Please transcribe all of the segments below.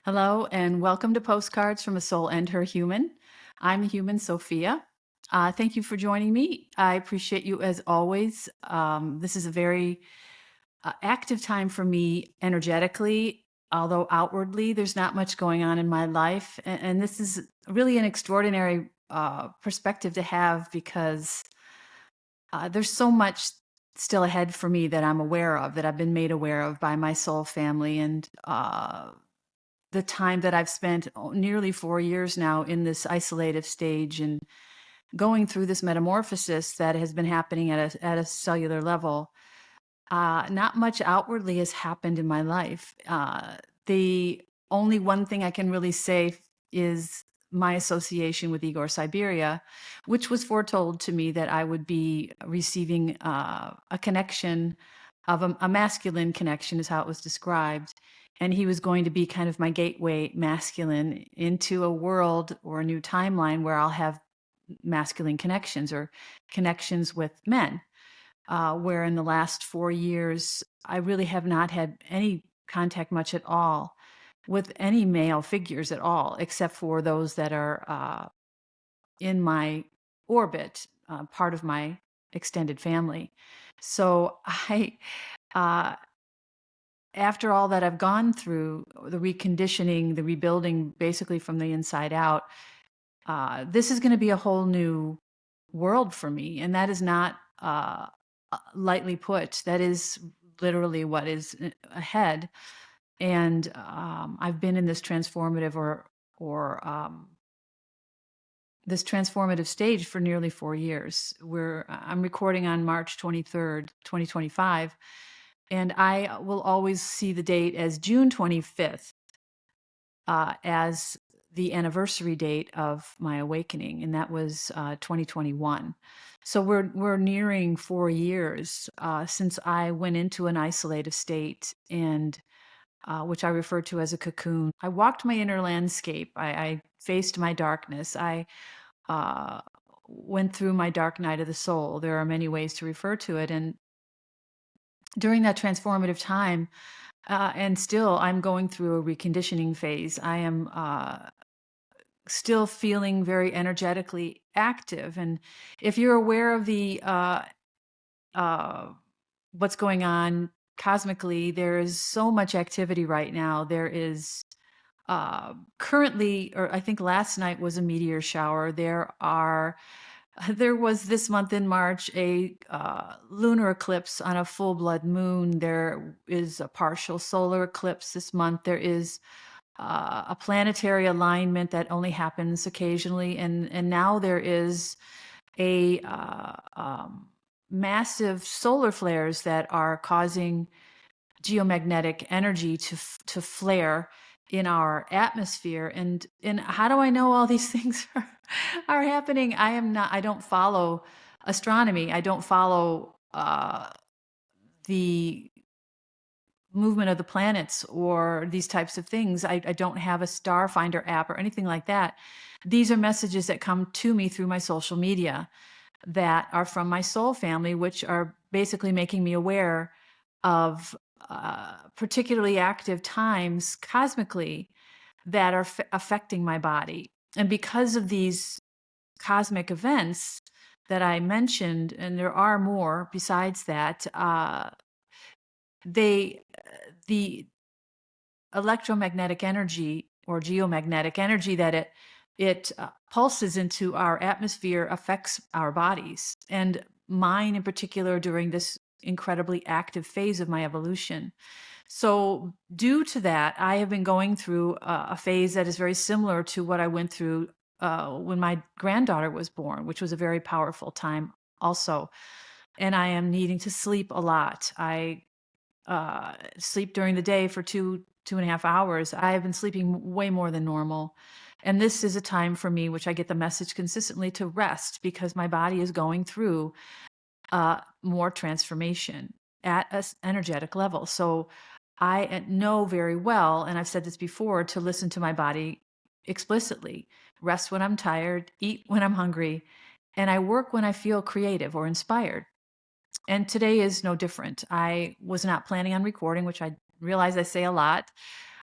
Hello, and welcome to Postcards from a Soul and Her Human. I'm the human, Sophia. Thank you for joining me. I appreciate you as always. This is a very active time for me energetically, although outwardly there's not much going on in my life. And this is really an extraordinary perspective to have because there's so much still ahead for me that I'm aware of, that I've been made aware of by my soul family. And the time that I've spent nearly 4 years now in this isolative stage and going through this metamorphosis that has been happening at a cellular level. Not much outwardly has happened in my life. The only one thing I can really say is my association with Igor Siberia, which was foretold to me that I would be receiving a connection of a masculine connection, is how it was described. And he was going to be kind of my gateway masculine into a world or a new timeline where I'll have masculine connections or connections with men. Where in the last 4 years, I really have not had any contact much at all with any male figures at all, except for those that are in my orbit, part of my extended family. So uh, after all that I've gone through, the reconditioning, the rebuilding, basically from the inside out, this is going to be a whole new world for me, and that is not lightly put. That is literally what is ahead. And I've been in this transformative or this transformative stage for nearly 4 years. Where I'm recording on March 23rd, 2025, and I will always see the date as June 25th as the anniversary date of my awakening, and that was 2021. So we're nearing 4 years since I went into an isolative state, and which I refer to as a cocoon. I walked my inner landscape. I faced my darkness. I uh, went through my dark night of the soul. There are many ways to refer to it, and during that transformative time, and still, I'm going through a reconditioning phase. I am still feeling very energetically active. And if you're aware of the uh, what's going on cosmically, there is so much activity right now. There is currently, or I think last night was a meteor shower. There was this month in March a lunar eclipse on a full blood moon. There is a partial solar eclipse this month. There is a planetary alignment that only happens occasionally, and now there is a massive solar flares that are causing geomagnetic energy to flare in our atmosphere. And how do I know all these things are happening? I don't follow astronomy. I don't follow the movement of the planets or these types of things. I don't have a star finder app or anything like that. These are messages that come to me through my social media that are from my soul family, which are basically making me aware of particularly active times cosmically that are affecting my body. And because of these cosmic events that I mentioned, and there are more besides that, they the electromagnetic energy or geomagnetic energy that it pulses into our atmosphere affects our bodies, and mine in particular during this incredibly active phase of my evolution. So due to that, I have been going through a phase that is very similar to what I went through when my granddaughter was born, which was a very powerful time also. And I am needing to sleep a lot. I sleep during the day for 2.5 hours. I have been sleeping way more than normal. And this is a time for me, which I get the message consistently, to rest because my body is going through more transformation at an energetic level. So I know very well, and I've said this before, to listen to my body explicitly. Rest when I'm tired, eat when I'm hungry, and I work when I feel creative or inspired. And today is no different. I was not planning on recording, which I realize I say a lot.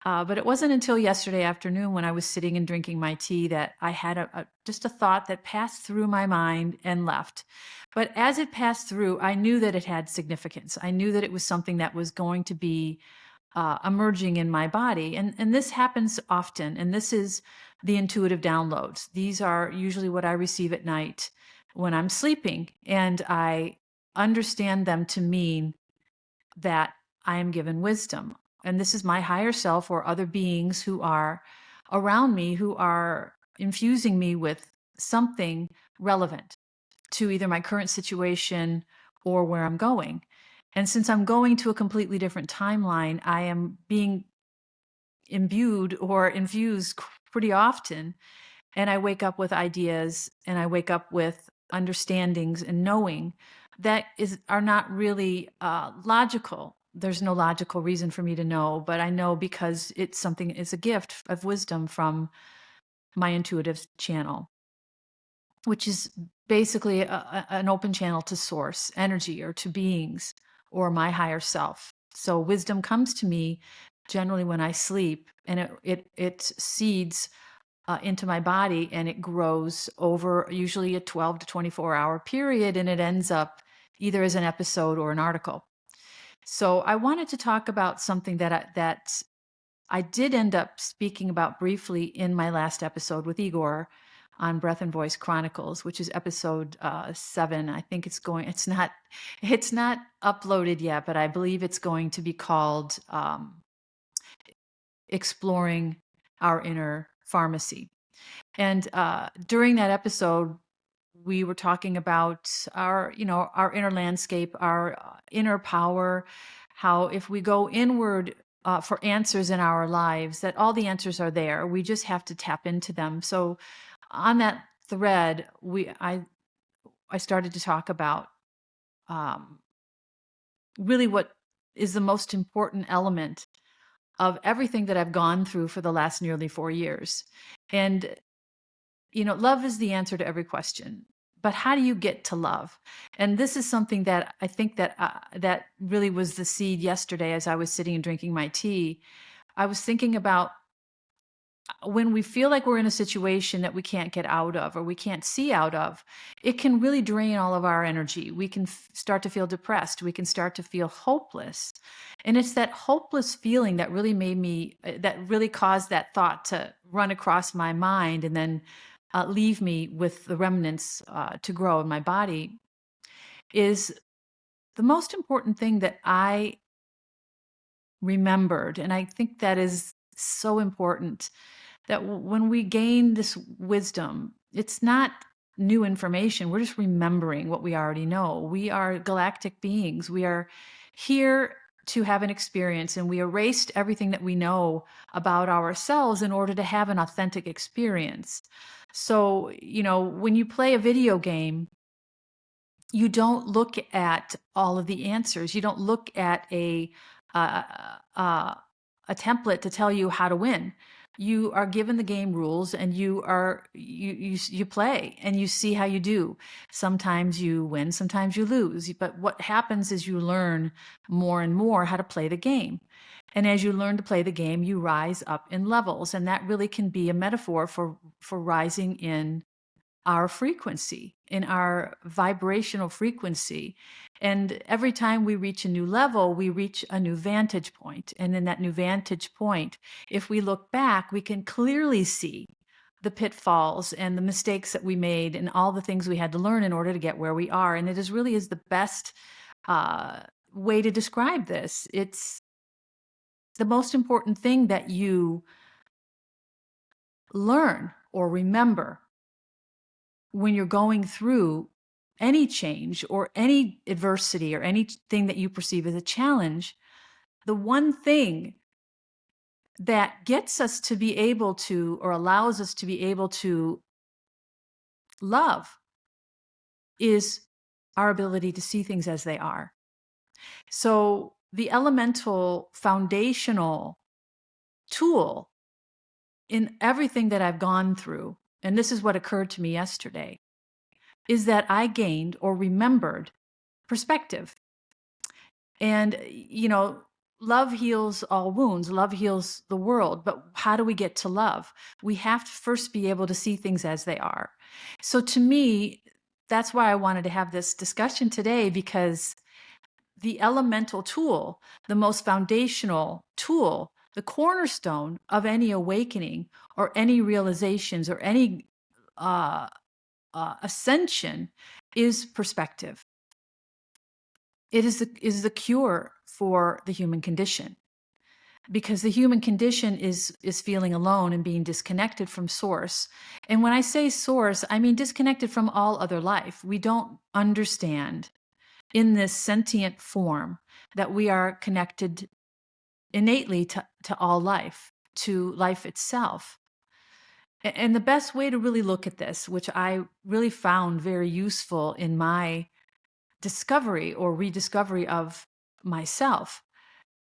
But it wasn't until yesterday afternoon when I was sitting and drinking my tea that I had just a thought that passed through my mind and left. But as it passed through, I knew that it had significance. I knew that it was something that was going to be emerging in my body. And this happens often. And this is the intuitive downloads. These are usually what I receive at night when I'm sleeping. And I understand them to mean that I am given wisdom. And this is my higher self or other beings who are around me who are infusing me with something relevant to either my current situation or where I'm going. And since I'm going to a completely different timeline, I am being imbued or infused pretty often. And I wake up with ideas and I wake up with understandings and knowing that are not really logical. There's no logical reason for me to know, but I know because it's a gift of wisdom from my intuitive channel, which is basically an open channel to source energy or to beings or my higher self. So wisdom comes to me generally when I sleep, and it seeds into my body, and it grows over usually a 12 to 24-hour period, and it ends up either as an episode or an article. So I wanted to talk about something that I did end up speaking about briefly in my last episode with Igor on Breath and Voice Chronicles, which is episode 7. I think it's not uploaded yet, but I believe it's going to be called Exploring Our Inner Pharmacy. And during that episode, we were talking about our inner landscape, our inner power, how if we go inward for answers in our lives, that all the answers are there. We just have to tap into them. So on that thread, I started to talk about um, really what is the most important element of everything that I've gone through for the last nearly 4 years. And love is the answer to every question. But how do you get to love? And this is something that I think that really was the seed yesterday as I was sitting and drinking my tea. I was thinking about when we feel like we're in a situation that we can't get out of or we can't see out of, it can really drain all of our energy. We can start to feel depressed. We can start to feel hopeless. And it's that hopeless feeling that really that really caused that thought to run across my mind and then leave me with the remnants to grow in my body is the most important thing that I remembered. And I think that is so important that when we gain this wisdom, it's not new information. We're just remembering what we already know. We are galactic beings. We are here to have an experience, and we erased everything that we know about ourselves in order to have an authentic experience. So, when you play a video game, you don't look at all of the answers. You don't look at uh, uh, a template to tell you how to win. You are given the game rules, and you play, and you see how you do. Sometimes you win, sometimes you lose. But what happens is you learn more and more how to play the game. And as you learn to play the game, you rise up in levels, and that really can be a metaphor for rising in our frequency, in our vibrational frequency. And every time we reach a new level, we reach a new vantage point. And in that new vantage point, if we look back, we can clearly see the pitfalls and the mistakes that we made and all the things we had to learn in order to get where we are. And really is the best way to describe this. It's the most important thing that you learn or remember when you're going through any change or any adversity or anything that you perceive as a challenge, the one thing that gets us to be able to, or allows us to be able to love, is our ability to see things as they are. So the elemental foundational tool in everything that I've gone through, and this is what occurred to me yesterday, is that I gained or remembered perspective. And, love heals all wounds. Love heals the world. But how do we get to love? We have to first be able to see things as they are. So to me, that's why I wanted to have this discussion today, because the elemental tool, the most foundational tool, the cornerstone of any awakening or any realizations or any uh, ascension is perspective. It is the cure for the human condition, because the human condition is feeling alone and being disconnected from source. And when I say source, I mean disconnected from all other life. We don't understand in this sentient form that we are connected innately to all life, to life itself. And the best way to really look at this, which I really found very useful in my discovery or rediscovery of myself,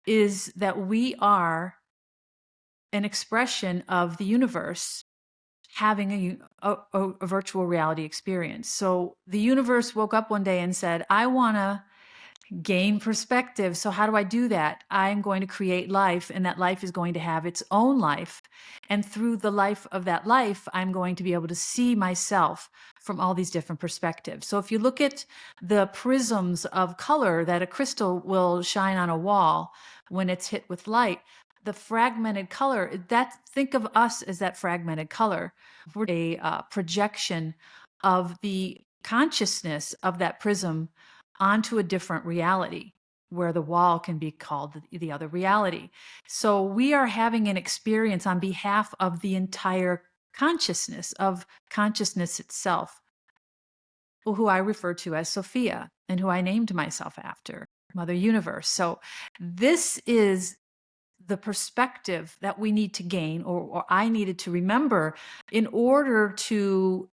is that we are an expression of the universe having a virtual reality experience. So the universe woke up one day and said, I want to gain perspective. So how do I do that? I'm going to create life, and that life is going to have its own life. And through the life of that life, I'm going to be able to see myself from all these different perspectives. So if you look at the prisms of color that a crystal will shine on a wall when it's hit with light, the fragmented color, think of us as that fragmented color. We're a projection of the consciousness of that prism onto a different reality, where the wall can be called the other reality. So we are having an experience on behalf of the entire consciousness, of consciousness itself, who I refer to as Sophia, and who I named myself after, Mother Universe. So this is the perspective that we need to gain, or I needed to remember, in order to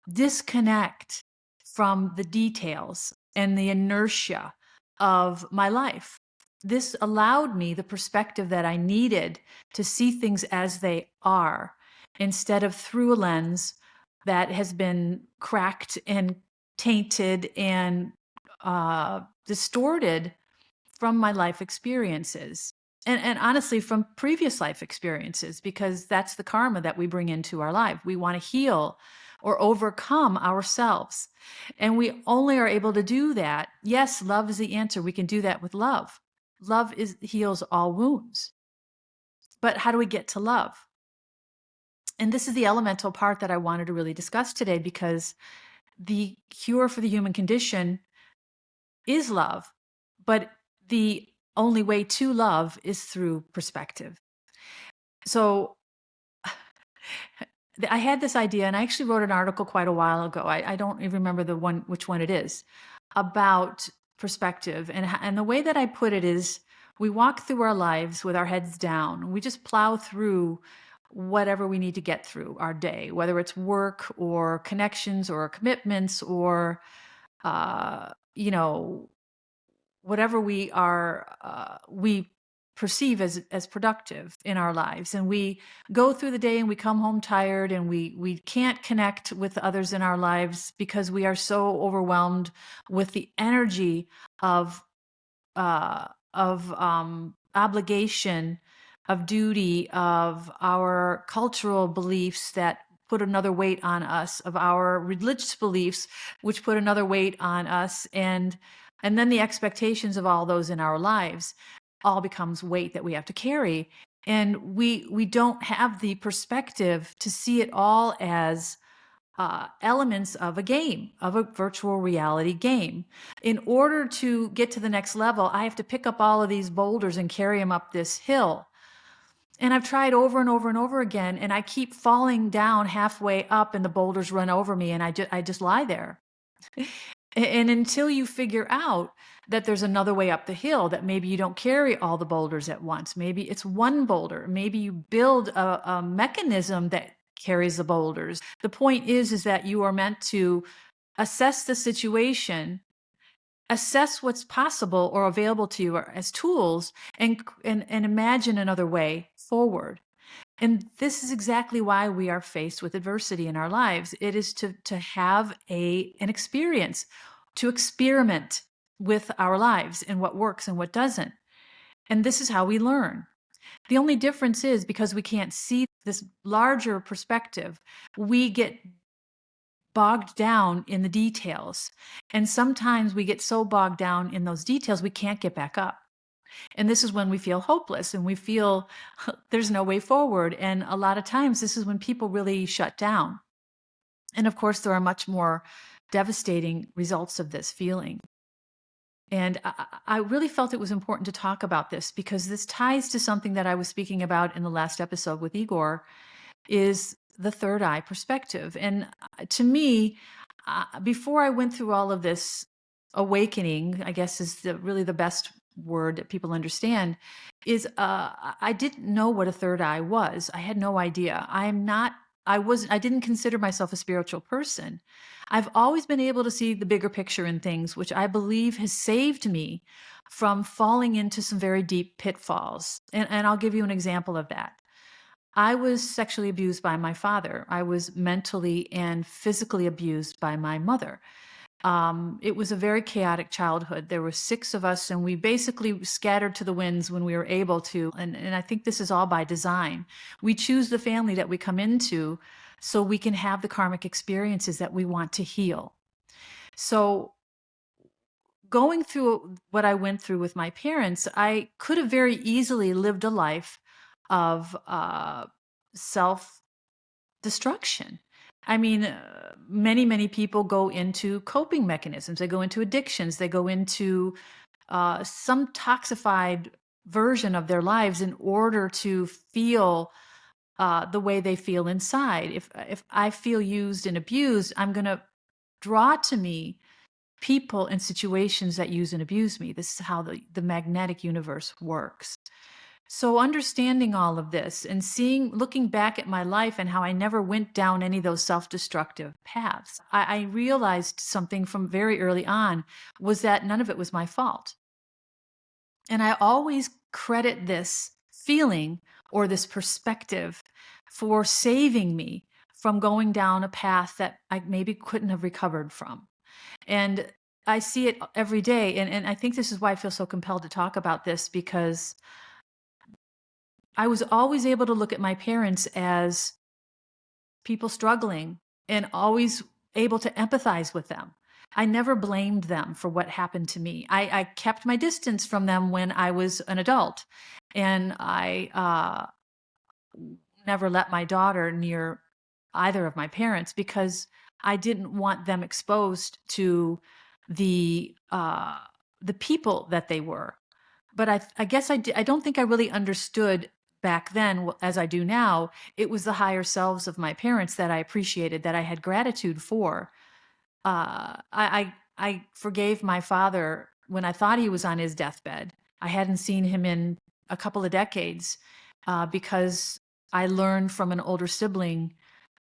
disconnect from the details and the inertia of my life. This allowed me the perspective that I needed to see things as they are, instead of through a lens that has been cracked and tainted and distorted from my life experiences. And honestly, from previous life experiences, because that's the karma that we bring into our life. We want to heal or overcome ourselves. And we only are able to do that. Yes, love is the answer. We can do that with love. Love heals all wounds. But how do we get to love? And this is the elemental part that I wanted to really discuss today, because the cure for the human condition is love. But the only way to love is through perspective. So I had this idea, and I actually wrote an article quite a while ago. I don't even remember which one it is, about perspective. And the way that I put it is, we walk through our lives with our heads down. We just plow through whatever we need to get through our day, whether it's work or connections or commitments or, you know, whatever we perceive as productive in our lives. And we go through the day and we come home tired, and we can't connect with others in our lives because we are so overwhelmed with the energy of obligation, of duty, of our cultural beliefs that put another weight on us, of our religious beliefs, which put another weight on us, and then the expectations of all those in our lives all becomes weight that we have to carry. And we don't have the perspective to see it all as elements of a game, of a virtual reality game. In order to get to the next level, I have to pick up all of these boulders and carry them up this hill. And I've tried over and over and over again, and I keep falling down halfway up, and the boulders run over me, and I just lie there. And until you figure out that there's another way up the hill, that maybe you don't carry all the boulders at once, maybe it's one boulder, maybe you build a mechanism that carries the boulders. The point is that you are meant to assess the situation, assess what's possible or available to you as tools, and imagine another way forward. And this is exactly why we are faced with adversity in our lives. It is to have an experience, to experiment with our lives and what works and what doesn't. And this is how we learn. The only difference is because we can't see this larger perspective, we get bogged down in the details. And sometimes we get so bogged down in those details, we can't get back up. And this is when we feel hopeless and we feel there's no way forward. And a lot of times, this is when people really shut down. And of course, there are much more devastating results of this feeling. And I really felt it was important to talk about this because this ties to something that I was speaking about in the last episode with Igor, is the third eye perspective. And to me, before I went through all of this awakening, I guess is really the best word that people understand, is I didn't know what a third eye was. I had no idea. I didn't consider myself a spiritual person. I've always been able to see the bigger picture in things, which I believe has saved me from falling into some very deep pitfalls. And I'll give you an example of that. I was sexually abused by my father. I was mentally and physically abused by my mother. It was a very chaotic childhood. There were 6 of us, and we basically scattered to the winds when we were able to. And I think this is all by design. We choose the family that we come into so we can have the karmic experiences that we want to heal. So, going through what I went through with my parents, I could have very easily lived a life of self destruction. I mean, many people go into coping mechanisms. They go into addictions. They go into some toxified version of their lives in order to feel the way they feel inside. If I feel used and abused, I'm going to draw to me people and situations that use and abuse me. This is how the magnetic universe works. So understanding all of this and looking back at my life and how I never went down any of those self-destructive paths, I realized something from very early on, was that none of it was my fault. And I always credit this feeling or this perspective for saving me from going down a path that I maybe couldn't have recovered from. And I see it every day. And I think this is why I feel so compelled to talk about this, because I was always able to look at my parents as people struggling and always able to empathize with them. I never blamed them for what happened to me. I kept my distance from them when I was an adult, and I never let my daughter near either of my parents because I didn't want them exposed to the uh, the people that they were. But I guess I don't think I really understood back then as I do now. It was the higher selves of my parents that I appreciated, that I had gratitude for. I forgave my father when I thought he was on his deathbed. I hadn't seen him in a couple of decades because I learned from an older sibling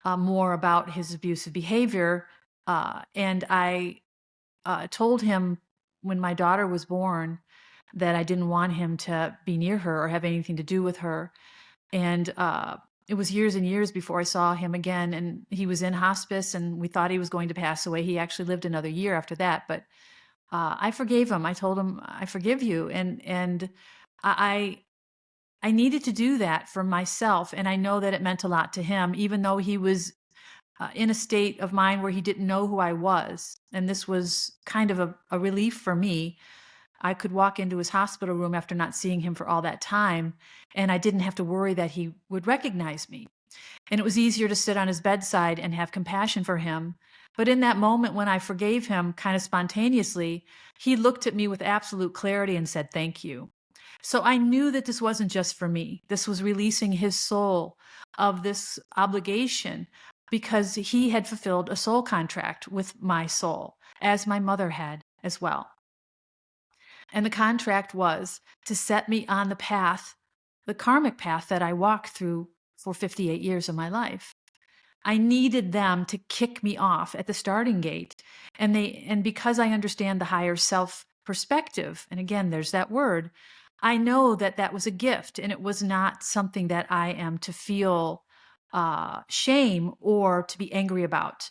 more about his abusive behavior. And I told him when my daughter was born that I didn't want him to be near her or have anything to do with her. And it was years and years before I saw him again. And he was in hospice, and we thought he was going to pass away. He actually lived another year after that. But I forgave him. I told him, I forgive you. And I, I needed to do that for myself. And I know that it meant a lot to him, even though he was in a state of mind where he didn't know who I was. And this was kind of a relief for me. I could walk into his hospital room after not seeing him for all that time, and I didn't have to worry that he would recognize me. And it was easier to sit on his bedside and have compassion for him. But in that moment when I forgave him kind of spontaneously, he looked at me with absolute clarity and said, "Thank you." So I knew that this wasn't just for me. This was releasing his soul of this obligation because he had fulfilled a soul contract with my soul, as my mother had as well. And the contract was to set me on the path, the karmic path that I walked through for 58 years of my life. I needed them to kick me off at the starting gate. And because I understand the higher self perspective, and again, there's that word, I know that that was a gift and it was not something that I am to feel shame or to be angry about.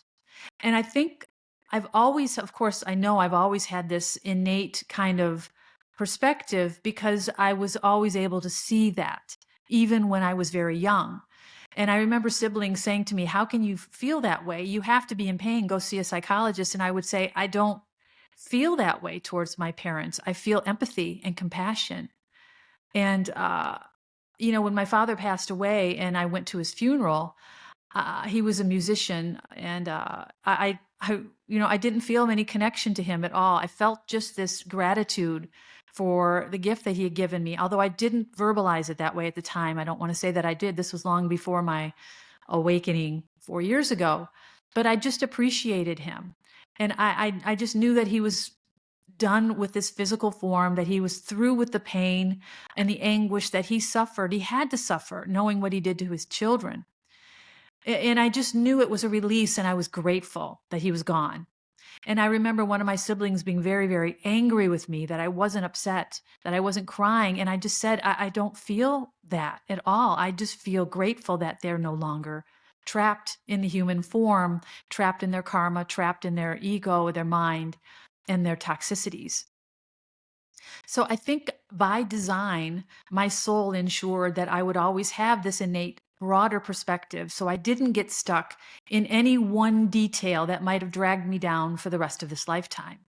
And I think I've always, of course, I know I've always had this innate kind of perspective because I was always able to see that, even when I was very young. And I remember siblings saying to me, "How can you feel that way? You have to be in pain. Go see a psychologist." And I would say, "I don't feel that way towards my parents. I feel empathy and compassion." And, when my father passed away and I went to his funeral, he was a musician, and I didn't feel any connection to him at all. I felt just this gratitude for the gift that he had given me, although I didn't verbalize it that way at the time. I don't want to say that I did. This was long before my awakening 4 years ago, but I just appreciated him. And I just knew that he was done with this physical form, that he was through with the pain and the anguish that he suffered. He had to suffer, knowing what he did to his children. And I just knew it was a release, and I was grateful that he was gone. And I remember one of my siblings being very, very angry with me that I wasn't upset, that I wasn't crying. And I just said, I don't feel that at all. I just feel grateful that they're no longer trapped in the human form, trapped in their karma, trapped in their ego, their mind, and their toxicities. So I think by design, my soul ensured that I would always have this innate broader perspective. So I didn't get stuck in any one detail that might have dragged me down for the rest of this lifetime.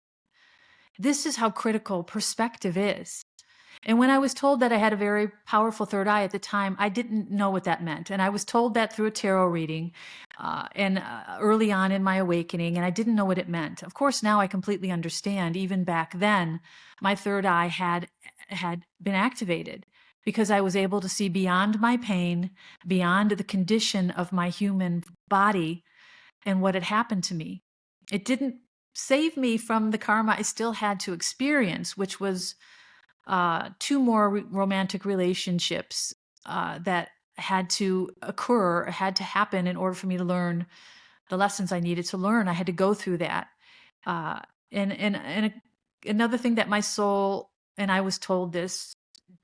This is how critical perspective is. And when I was told that I had a very powerful third eye at the time, I didn't know what that meant. And I was told that through a tarot reading and early on in my awakening, and I didn't know what it meant. Of course, now I completely understand. Even back then, my third eye had been activated because I was able to see beyond my pain, beyond the condition of my human body and what had happened to me. It didn't save me from the karma I still had to experience, which was two more romantic relationships that had to occur, had to happen in order for me to learn the lessons I needed to learn. I had to go through that. Uh, and another thing that my soul, and I was told this,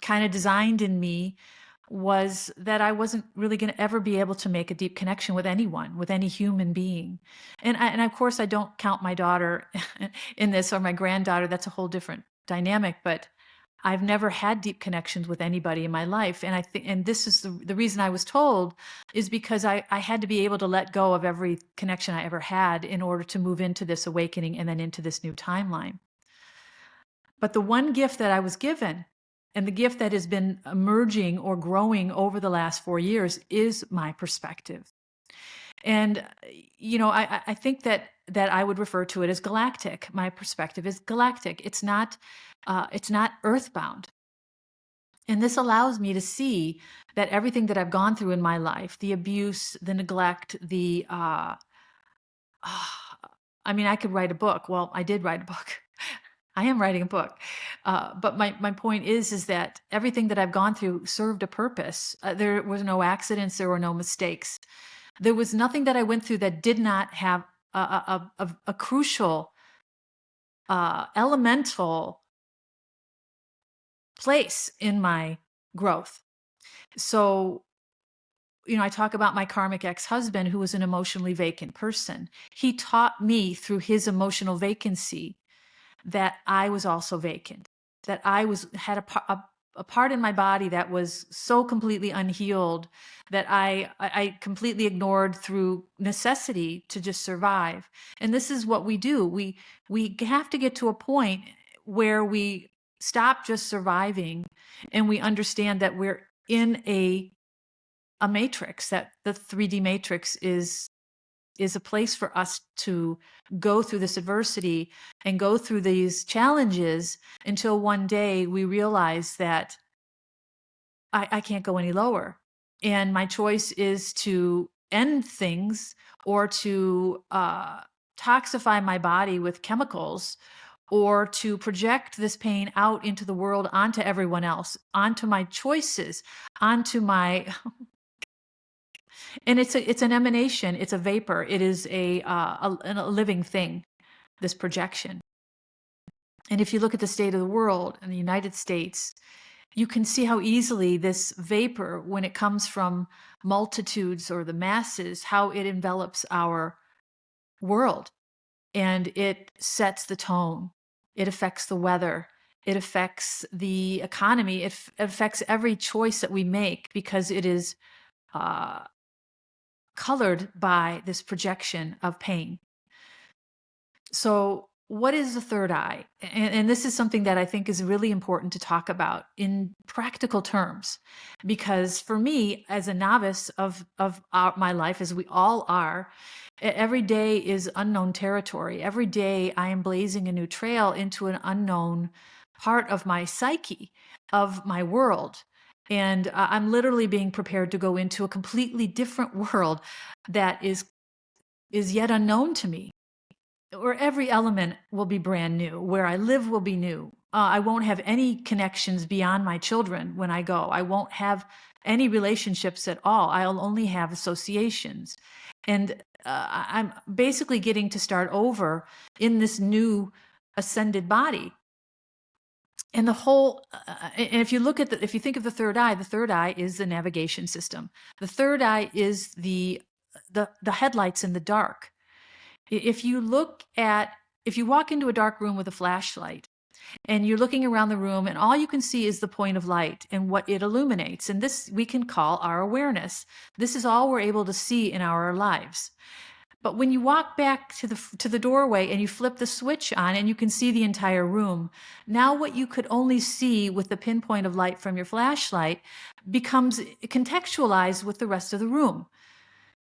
kind of designed in me was that I wasn't really going to ever be able to make a deep connection with anyone, with any human being. And of course, I don't count my daughter in this, or my granddaughter. That's a whole different dynamic. But I've never had deep connections with anybody in my life. And I think, and this is the reason I was told, is because I had to be able to let go of every connection I ever had in order to move into this awakening and then into this new timeline. But the one gift that I was given, and the gift that has been emerging or growing over the last 4 years, is my perspective. And I think that I would refer to it as galactic. My perspective is galactic. It's not earthbound. And this allows me to see that everything that I've gone through in my life, the abuse, the neglect, I could write a book. Well, I did write a book. I am writing a book. But my point is that everything that I've gone through served a purpose. There was no accidents. There were no mistakes. There was nothing that I went through that did not have a crucial, elemental place in my growth. So, I talk about my karmic ex-husband, who was an emotionally vacant person. He taught me through his emotional vacancy that I was also vacant, that I had a part in my body that was so completely unhealed that I completely ignored through necessity to just survive. And this is what we do. We have to get to a point where we stop just surviving, and we understand that we're in a matrix, that the 3D matrix is a place for us to go through this adversity and go through these challenges until one day we realize that I can't go any lower. And my choice is to end things, or to toxify my body with chemicals, or to project this pain out into the world, onto everyone else, onto my choices, onto my and it's an emanation, it's a vapor, it is a living thing, this projection. And if you look at the state of the world in the United States, you can see how easily this vapor, when it comes from multitudes or the masses, how it envelops our world, and it sets the tone. It affects the weather. It affects the economy. It affects every choice that we make because it is uh, colored by this projection of pain. So, what is the third eye? And this is something that I think is really important to talk about in practical terms, because for me, as a novice of my life, as we all are, every day is unknown territory. Every day, I am blazing a new trail into an unknown part of my psyche, of my world. And I'm literally being prepared to go into a completely different world that is yet unknown to me, where every element will be brand new, where I live will be new. I won't have any connections beyond my children when I go. I won't have any relationships at all. I'll only have associations. And I'm basically getting to start over in this new ascended body. And the whole, and if you look at if you think of the third eye is the navigation system. The third eye is the headlights in the dark. If you if you walk into a dark room with a flashlight and you're looking around the room and all you can see is the point of light and what it illuminates, and this we can call our awareness. This is all we're able to see in our lives. But when you walk back to the doorway and you flip the switch on and you can see the entire room, now what you could only see with the pinpoint of light from your flashlight becomes contextualized with the rest of the room.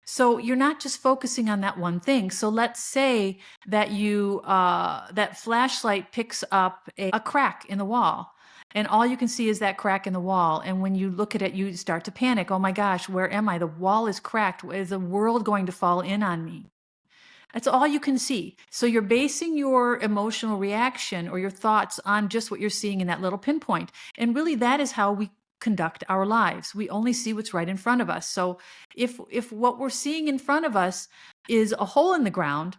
So you're not just focusing on that one thing. So let's say that that flashlight picks up a crack in the wall, and all you can see is that crack in the wall. And when you look at it, you start to panic. Oh my gosh, where am I? The wall is cracked. Is the world going to fall in on me? That's all you can see. So you're basing your emotional reaction or your thoughts on just what you're seeing in that little pinpoint. And really, that is how we conduct our lives. We only see what's right in front of us. So if what we're seeing in front of us is a hole in the ground,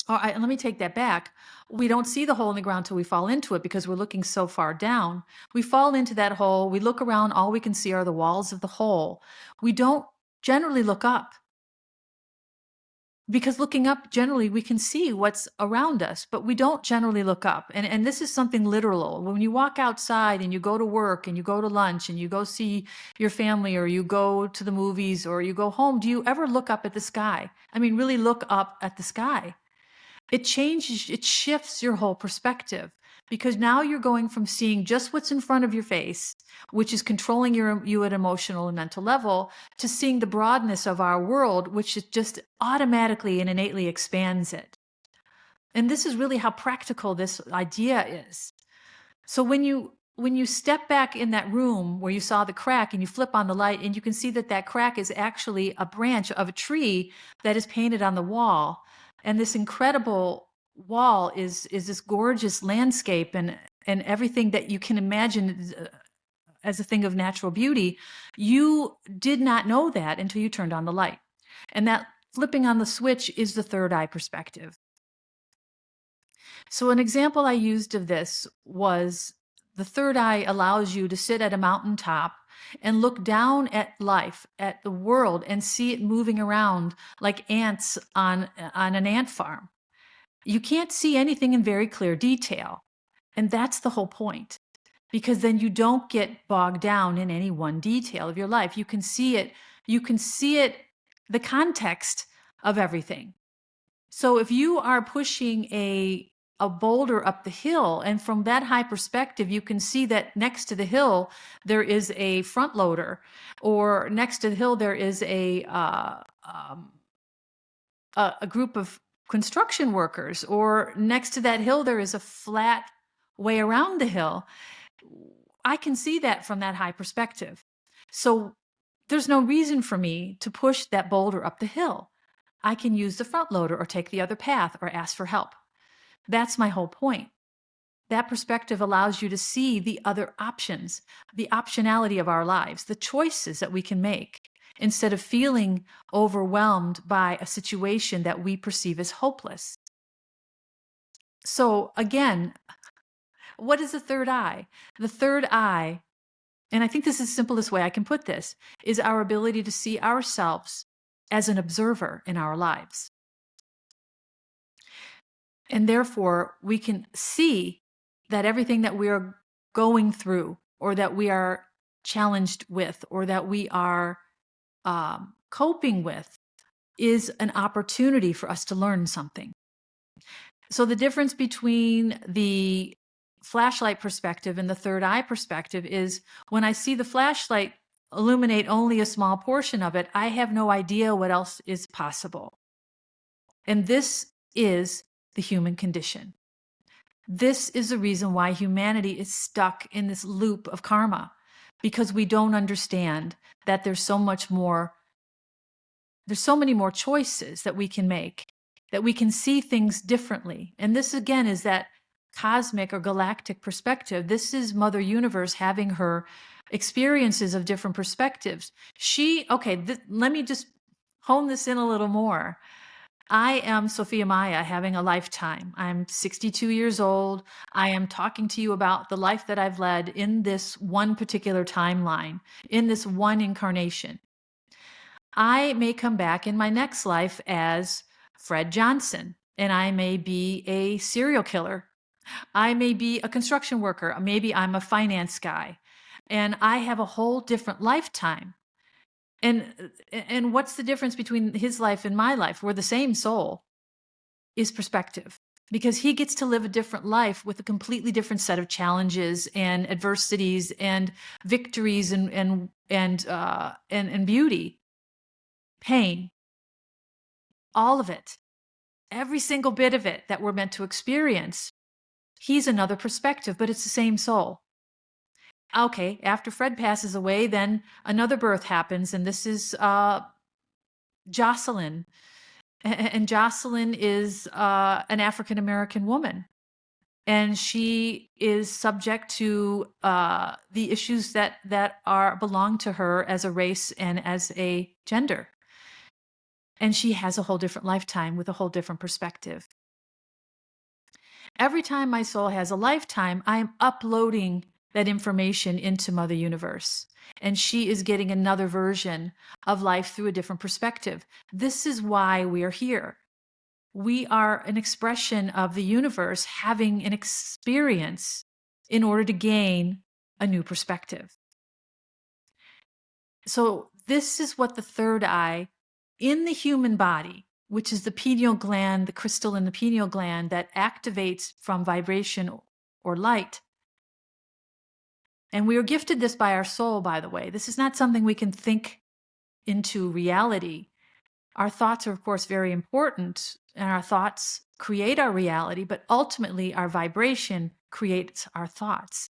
let me take that back. We don't see the hole in the ground till we fall into it because we're looking so far down. We fall into that hole. We look around. All we can see are the walls of the hole. We don't generally look up, because looking up, generally we can see what's around us, but we don't generally look up. And this is something literal. When you walk outside and you go to work and you go to lunch and you go see your family, or you go to the movies, or you go home, do you ever look up at the sky? I mean, really look up at the sky. It changes, it shifts your whole perspective, because now you're going from seeing just what's in front of your face, which is controlling you at emotional and mental level, to seeing the broadness of our world, which is just automatically and innately expands it. And this is really how practical this idea is. So when you step back in that room where you saw the crack and you flip on the light, and you can see that that crack is actually a branch of a tree that is painted on the wall, and this incredible wall is this gorgeous landscape and everything that you can imagine as a thing of natural beauty. You did not know that until you turned on the light. And that flipping on the switch is the third eye perspective. So an example I used of this was, the third eye allows you to sit at a mountaintop and look down at life, at the world, and see it moving around like ants on an ant farm. You can't see anything in very clear detail. And that's the whole point, because then you don't get bogged down in any one detail of your life. You can see it, the context of everything. So if you are pushing a boulder up the hill, and from that high perspective, you can see that next to the hill there is a front loader, or next to the hill there is a group of construction workers, or next to that hill there is a flat way around the hill. I can see that from that high perspective. So there's no reason for me to push that boulder up the hill. I can use the front loader, or take the other path, or ask for help. That's my whole point. That perspective allows you to see the other options, the optionality of our lives, the choices that we can make, instead of feeling overwhelmed by a situation that we perceive as hopeless. So again, what is the third eye? The third eye, and I think this is the simplest way I can put this, is our ability to see ourselves as an observer in our lives. And therefore, we can see that everything that we are going through, or that we are challenged with, or that we are coping with, is an opportunity for us to learn something. So the difference between the flashlight perspective and the third eye perspective is, when I see the flashlight illuminate only a small portion of it, I have no idea what else is possible. And this is the human condition. This is the reason why humanity is stuck in this loop of karma, because we don't understand that there's so many more choices that we can make, that we can see things differently. And this again is that cosmic or galactic perspective. This is Mother Universe having her experiences of different perspectives. Let me just hone this in a little more. I am Sophia Maya, having a lifetime. I'm 62 years old. I am talking to you about the life that I've led in this one particular timeline, in this one incarnation. I may come back in my next life as Fred Johnson, and I may be a serial killer. I may be a construction worker. Maybe I'm a finance guy, and I have a whole different lifetime. And what's the difference between his life and my life? We're the same soul. Is perspective, because he gets to live a different life with a completely different set of challenges and adversities and victories and beauty, pain, all of it, every single bit of it that we're meant to experience. He's another perspective, but it's the same soul. Okay, after Fred passes away, then another birth happens, and this is Jocelyn. And Jocelyn is an African American woman, and she is subject to the issues that belong to her as a race and as a gender. And she has a whole different lifetime with a whole different perspective. Every time my soul has a lifetime, I'm uploading that information into Mother Universe, and she is getting another version of life through a different perspective. This is why we are here. We are an expression of the universe having an experience in order to gain a new perspective. So this is what the third eye in the human body, which is the pineal gland, the crystal in the pineal gland that activates from vibration or light. And we are gifted this by our soul, by the way. This is not something we can think into reality. Our thoughts are, of course, very important, and our thoughts create our reality, but ultimately our vibration creates our thoughts.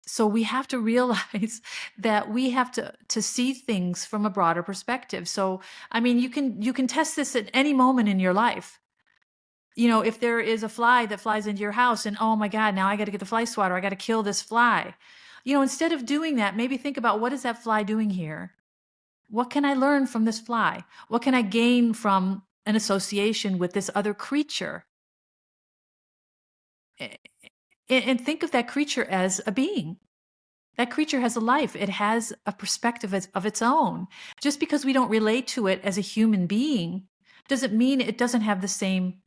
So we have to realize that we have to see things from a broader perspective. So, I mean, you can test this at any moment in your life. You know, if there is a fly that flies into your house and, oh my God, now I got to get the fly swatter, I got to kill this fly. You know, instead of doing that, maybe think about, what is that fly doing here? What can I learn from this fly? What can I gain from an association with this other creature? And think of that creature as a being. That creature has a life. It has a perspective of its own. Just because we don't relate to it as a human being doesn't mean it doesn't have the same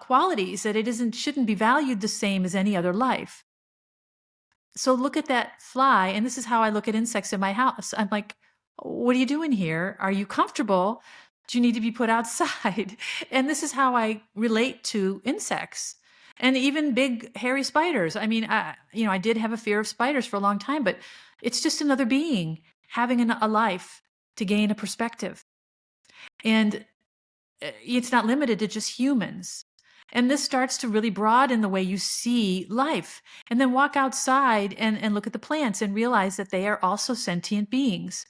qualities, that it shouldn't be valued the same as any other life. So look at that fly, and this is how I look at insects in my house. I'm like, what are you doing here? Are you comfortable? Do you need to be put outside? And this is how I relate to insects, and even big hairy spiders. I mean, I did have a fear of spiders for a long time, but it's just another being having a life to gain a perspective. And it's not limited to just humans. And this starts to really broaden the way you see life. And then walk outside and look at the plants and realize that they are also sentient beings.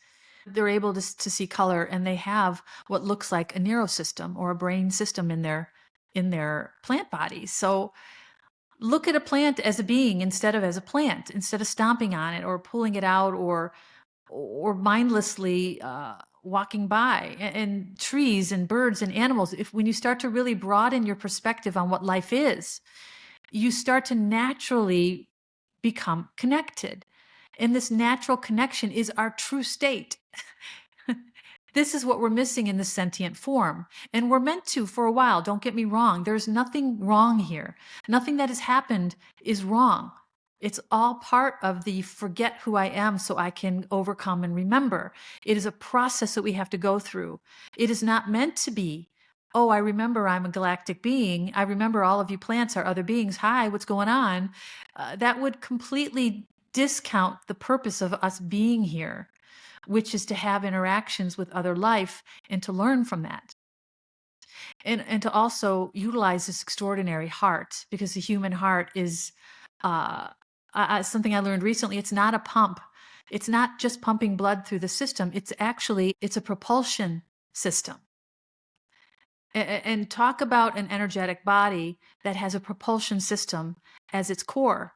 They're able to see color, and they have what looks like a neurosystem or a brain system in their plant bodies. So look at a plant as a being instead of as a plant, instead of stomping on it or pulling it out or mindlessly walking by. And trees and birds and animals, when you start to really broaden your perspective on what life is, you start to naturally become connected. And this natural connection is our true state. This is what we're missing in the sentient form. And we're meant to for a while. Don't get me wrong. There's nothing wrong here. Nothing that has happened is wrong. It's all part of the forget who I am so I can overcome and remember. It is a process that we have to go through. It is not meant to be, oh, I remember I'm a galactic being. I remember all of you plants are other beings. Hi, what's going on? That would completely discount the purpose of us being here, which is to have interactions with other life and to learn from that. And to also utilize this extraordinary heart, because the human heart is something I learned recently. It's not a pump. It's not just pumping blood through the system. It's a propulsion system. And talk about an energetic body that has a propulsion system as its core.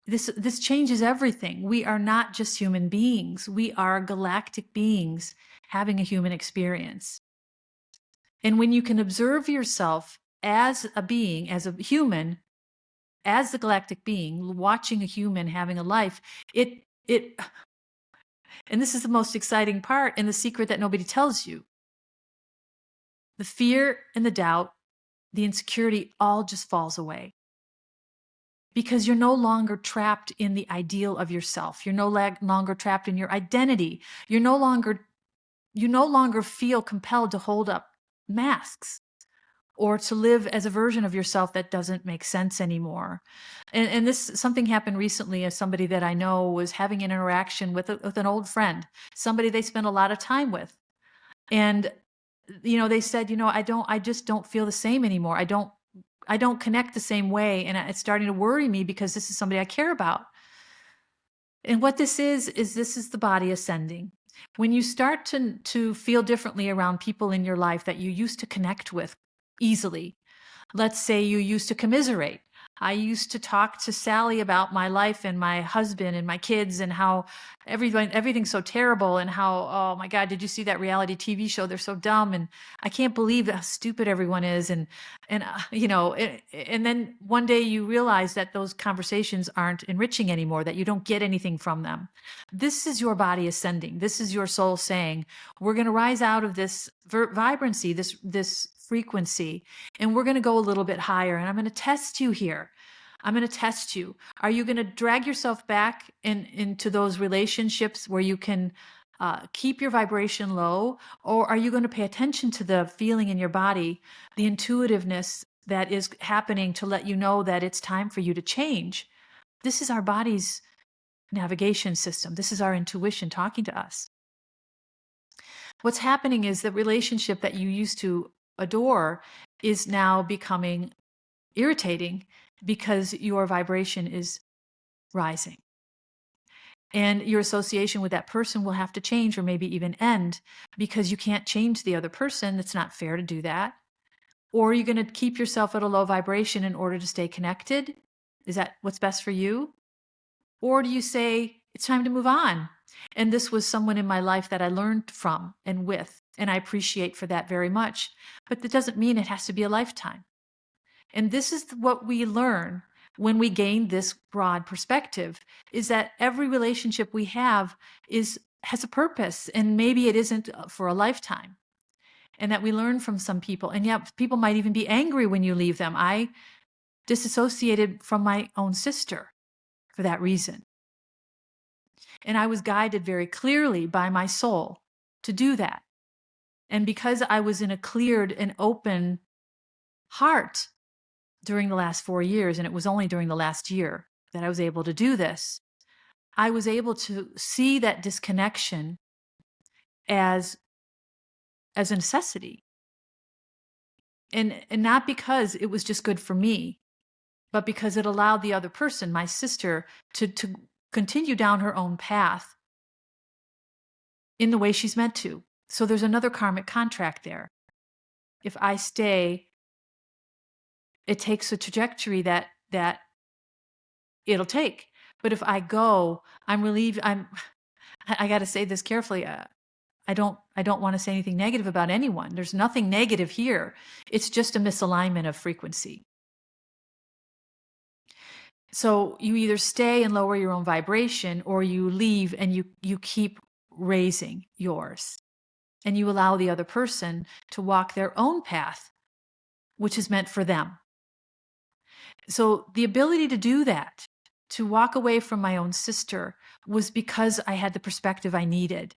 This changes everything. We are not just human beings. We are galactic beings having a human experience. And when you can observe yourself as a being, as a human, as the galactic being, watching a human having a life, it and this is the most exciting part and the secret that nobody tells you. The fear and the doubt, the insecurity all just falls away. Because you're no longer trapped in the ideal of yourself. You're no longer trapped in your identity. You no longer feel compelled to hold up masks or to live as a version of yourself that doesn't make sense anymore. And this something happened recently as somebody that I know was having an interaction with an old friend, somebody they spent a lot of time with. And they said, I just don't feel the same anymore. I don't connect the same way. And it's starting to worry me because this is somebody I care about. And what this is this is the body ascending. When you start to feel differently around people in your life that you used to connect with easily, let's say you used to commiserate. I used to talk to Sally about my life and my husband and my kids and how everything's so terrible and how, oh my God, did you see that reality TV show? They're so dumb. And I can't believe how stupid everyone is. And then one day you realize that those conversations aren't enriching anymore, that you don't get anything from them. This is your body ascending. This is your soul saying, we're going to rise out of this vibrancy, this frequency, and we're going to go a little bit higher. And I'm going to test you here. I'm going to test you. Are you going to drag yourself back into those relationships where you can keep your vibration low? Or are you going to pay attention to the feeling in your body, the intuitiveness that is happening to let you know that it's time for you to change? This is our body's navigation system. This is our intuition talking to us. What's happening is the relationship that you used to adore is now becoming irritating because your vibration is rising. And your association with that person will have to change or maybe even end because you can't change the other person. It's not fair to do that. Or you're going to keep yourself at a low vibration in order to stay connected. Is that what's best for you? Or do you say, it's time to move on? And this was someone in my life that I learned from and with, and I appreciate for that very much. But that doesn't mean it has to be a lifetime. And this is what we learn when we gain this broad perspective, is that every relationship we have has a purpose, and maybe it isn't for a lifetime. And that we learn from some people. And yet people might even be angry when you leave them. I disassociated from my own sister for that reason. And I was guided very clearly by my soul to do that. And because I was in a cleared and open heart during the last 4 years, and it was only during the last year that I was able to do this, I was able to see that disconnection as a necessity. And not because it was just good for me, but because it allowed the other person, my sister, to continue down her own path in the way she's meant to. So there's another karmic contract there. If I stay, it takes a trajectory that it'll take. But if I go, I'm relieved. I got to say this carefully. I don't want to say anything negative about anyone. There's nothing negative here. It's just a misalignment of frequency. So you either stay and lower your own vibration, or you leave and you keep raising yours. and you allow the other person to walk their own path, which is meant for them. So the ability to do that, to walk away from my own sister, was because I had the perspective I needed,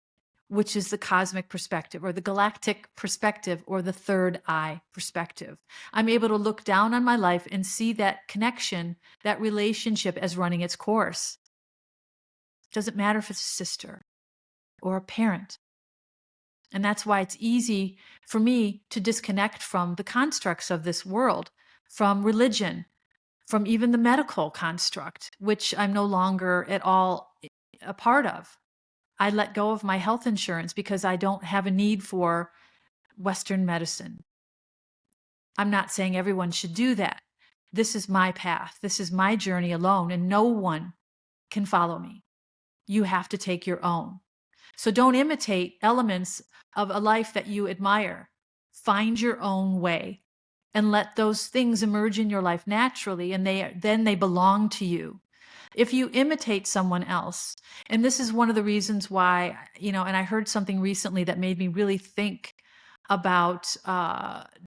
which is the cosmic perspective or the galactic perspective or the third eye perspective. I'm able to look down on my life and see that connection, that relationship as running its course. It doesn't matter if it's a sister or a parent. And that's why it's easy for me to disconnect from the constructs of this world, from religion, from even the medical construct, which I'm no longer at all a part of. I let go of my health insurance because I don't have a need for Western medicine. I'm not saying everyone should do that. This is my path. This is my journey alone, and no one can follow me. You have to take your own. So don't imitate elements of a life that you admire. Find your own way and let those things emerge in your life naturally, and then they belong to you. If you imitate someone else, and this is one of the reasons why, and I heard something recently that made me really think about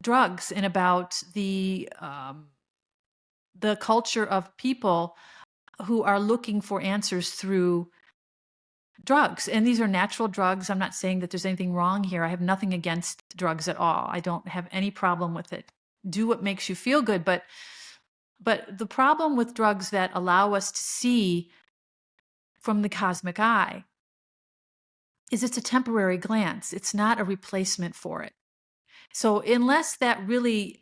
drugs and about the culture of people who are looking for answers through drugs. And these are natural drugs. I'm not saying that there's anything wrong here. I have nothing against drugs at all. I don't have any problem with it. Do what makes you feel good. But the problem with drugs that allow us to see from the cosmic eye is it's a temporary glance. It's not a replacement for it. So unless that really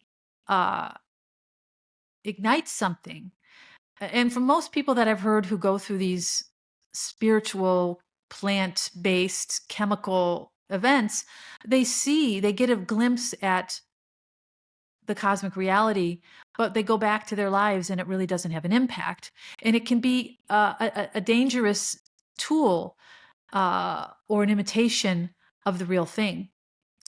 ignites something, and for most people that I've heard who go through these spiritual, plant-based, chemical events, they get a glimpse at the cosmic reality, but they go back to their lives and it really doesn't have an impact. And it can be a dangerous tool or an imitation of the real thing.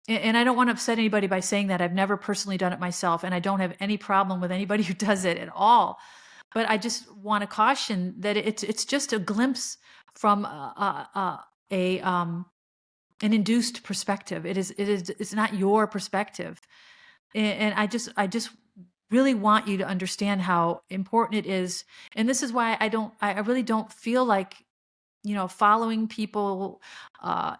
And I don't want to upset anybody by saying that. I've never personally done it myself, and I don't have any problem with anybody who does it at all. But I just want to caution that it's just a glimpse from an induced perspective. It's not your perspective. And I just really want you to understand how important it is. And this is why I really don't feel like, following people,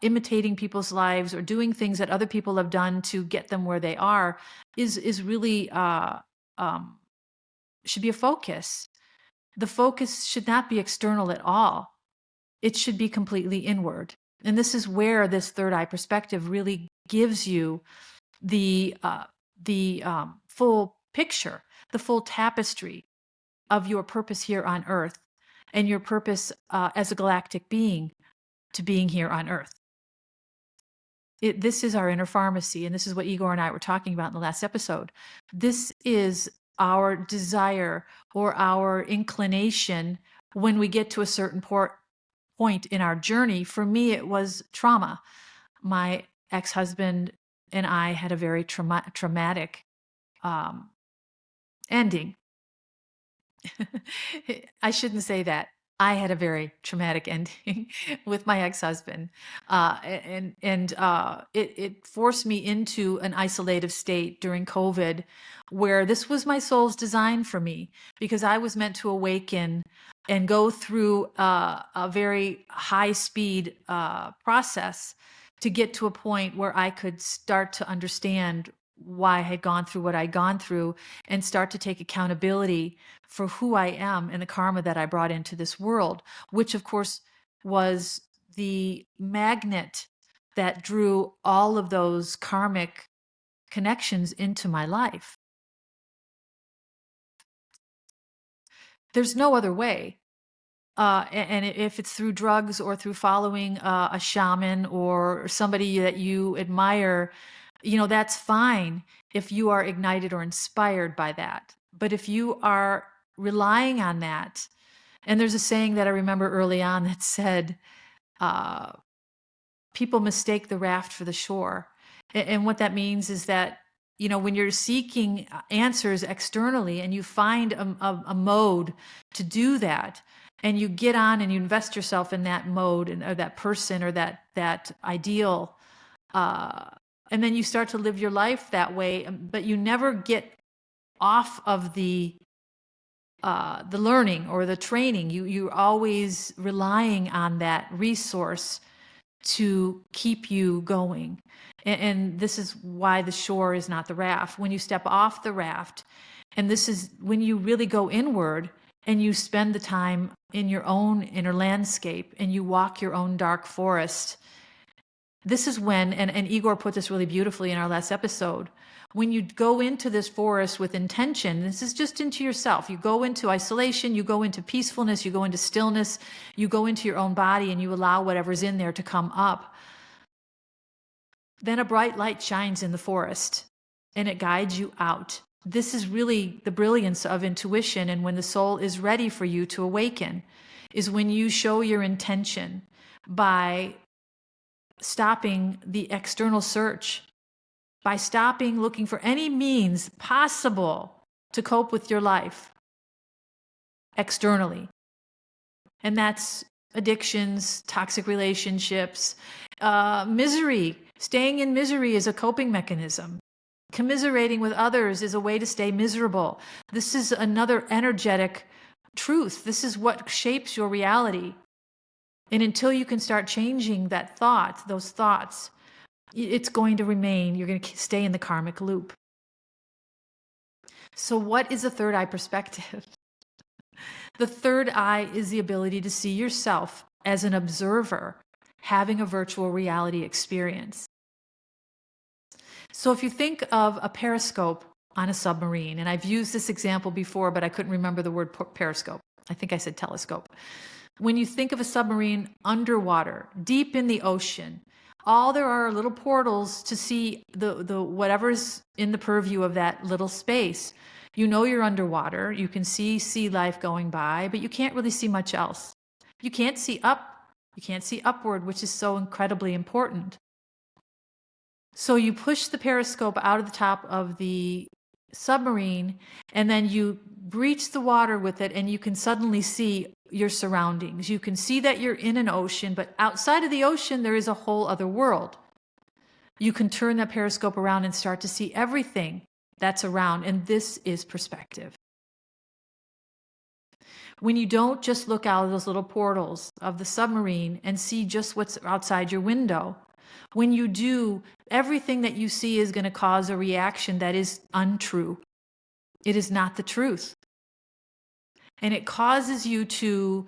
imitating people's lives, or doing things that other people have done to get them where they are is really should be a focus. The focus should not be external at all. It should be completely inward. And this is where this third eye perspective really gives you the full picture, the full tapestry of your purpose here on Earth and your purpose as a galactic being to being here on Earth. This is our inner pharmacy, and this is what Igor and I were talking about in the last episode. This is our desire or our inclination when we get to a certain point in our journey. For me, it was trauma. My ex-husband and I had a very traumatic ending. I shouldn't say that. I had a very traumatic ending with my ex-husband, it forced me into an isolative state during COVID, where this was my soul's design for me, because I was meant to awaken and go through a very high-speed process to get to a point where I could start to understand why I had gone through what I'd gone through and start to take accountability for who I am and the karma that I brought into this world, which of course was the magnet that drew all of those karmic connections into my life. There's no other way. And if it's through drugs or through following a shaman or somebody that you admire, that's fine if you are ignited or inspired by that. But if you are relying on that, and there's a saying that I remember early on that said, people mistake the raft for the shore. And what that means is that, when you're seeking answers externally and you find a mode to do that, and you get on and you invest yourself in that mode or that person or that ideal, Uh, and then you start to live your life that way, but you never get off of the learning or the training. You're always relying on that resource to keep you going. And this is why the shore is not the raft. When you step off the raft, and this is when you really go inward and you spend the time in your own inner landscape and you walk your own dark forest. This is when, and Igor put this really beautifully in our last episode, when you go into this forest with intention, this is just into yourself. You go into isolation, you go into peacefulness, you go into stillness, you go into your own body and you allow whatever's in there to come up. Then a bright light shines in the forest and it guides you out. This is really the brilliance of intuition, and when the soul is ready for you to awaken, is when you show your intention by stopping the external search, by stopping looking for any means possible to cope with your life externally. And that's addictions, toxic relationships, misery. Staying in misery is a coping mechanism. Commiserating with others is a way to stay miserable. This is another energetic truth. This is what shapes your reality. And until you can start changing that thought, those thoughts, it's going to remain. You're going to stay in the karmic loop. So what is a third eye perspective? The third eye is the ability to see yourself as an observer having a virtual reality experience. So if you think of a periscope on a submarine, and I've used this example before, but I couldn't remember the word periscope. I think I said telescope. When you think of a submarine underwater, deep in the ocean, all there are little portals to see the whatever's in the purview of that little space. You know you're underwater, you can see sea life going by, but you can't really see much else. You can't see up, you can't see upward, which is so incredibly important. So you push the periscope out of the top of the submarine, and then you breach the water with it, and you can suddenly see your surroundings. You can see that you're in an ocean, but outside of the ocean, there is a whole other world. You can turn that periscope around and start to see everything that's around, and this is perspective. When you don't just look out of those little portals of the submarine and see just what's outside your window, when you do, everything that you see is going to cause a reaction that is untrue. It is not the truth. And it causes you to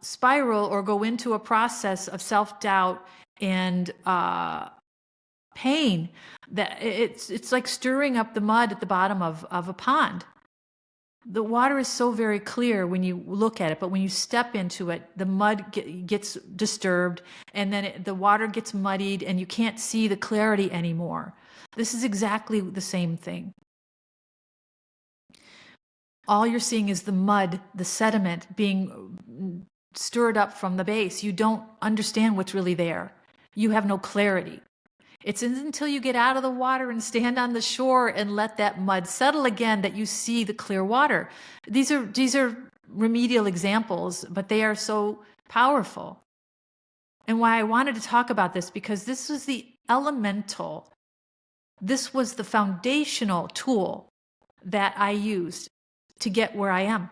spiral or go into a process of self-doubt and pain. That it's like stirring up the mud at the bottom of a pond. The water is so very clear when you look at it, but when you step into it, the mud gets disturbed, and then the water gets muddied, and you can't see the clarity anymore. This is exactly the same thing. All you're seeing is the mud, the sediment being stirred up from the base. You don't understand what's really there. You have no clarity. It's until you get out of the water and stand on the shore and let that mud settle again that you see the clear water. These are remedial examples, but they are so powerful. And why I wanted to talk about this, because this was the elemental, this was the foundational tool that I used to get where I am.